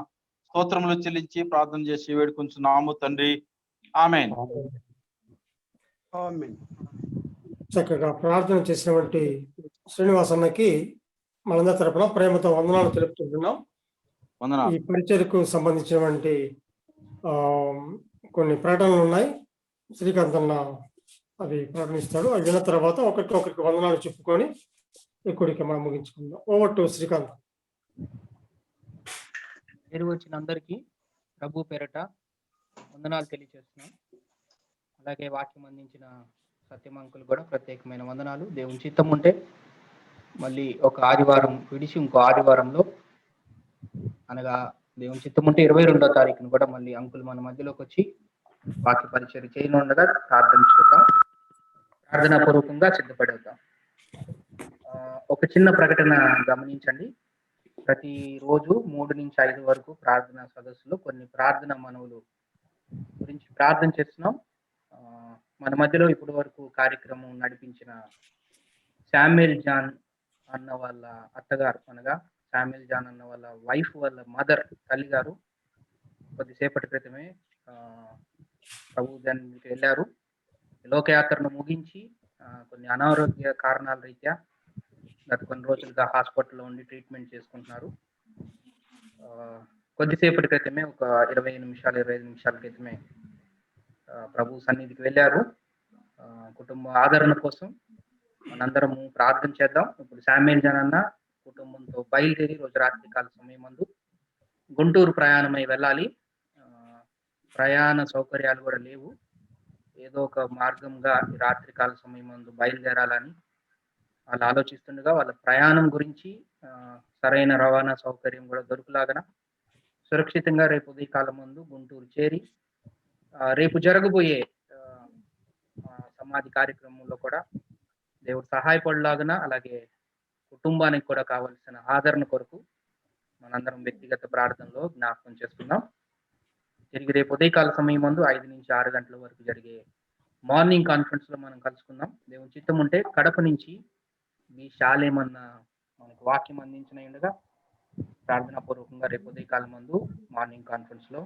స్తోత్రములు చెల్లించి ప్రార్థన చేసి వేడుకుంటున్నాము తండ్రి. ఆమేన్. చక్కగా ప్రార్థన చేసినటువంటి శ్రీనివాస్ అన్నకి మనందరి తరపున ప్రేమతో వందనాలు తెలుపుతుంటున్నాం. ఈ పరిచర్యకు సంబంధించినటువంటి కొన్ని ప్రకటనలు ఉన్నాయి. శ్రీకాంత్ అన్న అవి ప్రకటిస్తాడు. అవి విన్న తర్వాత ఒకరికి వందనాలు చెప్పుకొని ఇక్కడికి మనం ముగించుకుందాం. Over to Srikanth. వచ్చిన అందరికీ ప్రభు పేరట వందనాలు తెలియజేస్తున్నాం. అలాగే వాక్యం అందించిన సత్యమంకులు కూడా ప్రత్యేకమైన వందనాలు. దేవుని చిత్తం ఉంటే మళ్ళీ ఒక ఆదివారం విడిచి ఇంకో ఆదివారంలో, అనగా దేవుని చిత్తం ఉంటే 22వ తారీఖున కూడా మళ్ళీ అంకుల్ మన మధ్యలోకి వచ్చి వాక్య పరిచయం చేయనుండగా ప్రార్థన చేద్దాం. ప్రార్థనాపూర్వకంగా సిద్ధపడేద్దాం. ఒక చిన్న ప్రకటన గమనించండి. ప్రతి రోజు 3 నుంచి 5 వరకు ప్రార్థనా సదస్సులో కొన్ని ప్రార్థన మనవులు గురించి ప్రార్థన చేస్తున్నాం. మన మధ్యలో ఇప్పటి వరకు కార్యక్రమం నడిపించిన శామ్యుయల్ జాన్ అన్న వాళ్ళ అత్తగారు, అనగా శామ్యుయల్ జాన్ అన్న వాళ్ళ వైఫ్ వాళ్ళ మదర్, తల్లి గారు కొద్దిసేపటి క్రితమే ప్రభు దానికి వెళ్ళారు. లోకయాత్రను ముగించి కొన్ని అనారోగ్య కారణాల రీత్యా గత కొన్ని రోజులుగా హాస్పిటల్లో ఉండి ట్రీట్మెంట్ చేసుకుంటున్నారు. కొద్దిసేపటి క్రితమే ఒక 25 నిమిషాల క్రితమే ప్రభు సన్నిధికి వెళ్ళారు. కుటుంబ ఆదరణ కోసం మనందరము ప్రార్థన చేద్దాం. ఇప్పుడు శామ్యుయల్ జాన్ అన్న కుటుంబంతో బయలుదేరి రోజు రాత్రి కాల సమయం ముందు గుంటూరు ప్రయాణమై వెళ్ళాలి. ప్రయాణ సౌకర్యాలు కూడా లేవు. ఏదో ఒక మార్గంగా రాత్రి కాల సమయం ముందు బయలుదేరాలని వాళ్ళు ఆలోచిస్తుండగా వాళ్ళ ప్రయాణం గురించి సరైన రవాణా సౌకర్యం కూడా దొరుకులాగన సురక్షితంగా రేపు ఉదయకాలం ముందు గుంటూరు చేరి రేపు జరగబోయే సమాధి కార్యక్రమంలో కూడా దేవుడు సహాయపడలాగన, అలాగే కుటుంబానికి కూడా కావలసిన ఆదరణ కొరకు మనందరం వ్యక్తిగత ప్రార్థనలో జ్ఞాపకం చేసుకుందాం. తిరిగి రేపు ఉదయకాల సమయం ముందు 5 నుంచి 6 గంటల వరకు జరిగే మార్నింగ్ కాన్ఫరెన్స్ లో మనం కలుసుకుందాం. దేవుని చిత్తం ఉంటే కడప నుంచి మీ శాలేమన్న మనకు వాక్యం అందించిన ఉండగా ప్రార్థనా పూర్వకంగా రేపు ఉదయకాలం ముందు మార్నింగ్ కాన్ఫరెన్స్ లో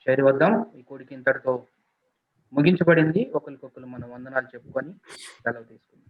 చేరి వద్దాం. ఈ కూడికి ఇంతటితో ముగించబడింది. ఒకరికొకరు మనం వందనాలు చెప్పుకొని సెలవు తీసుకుందాం.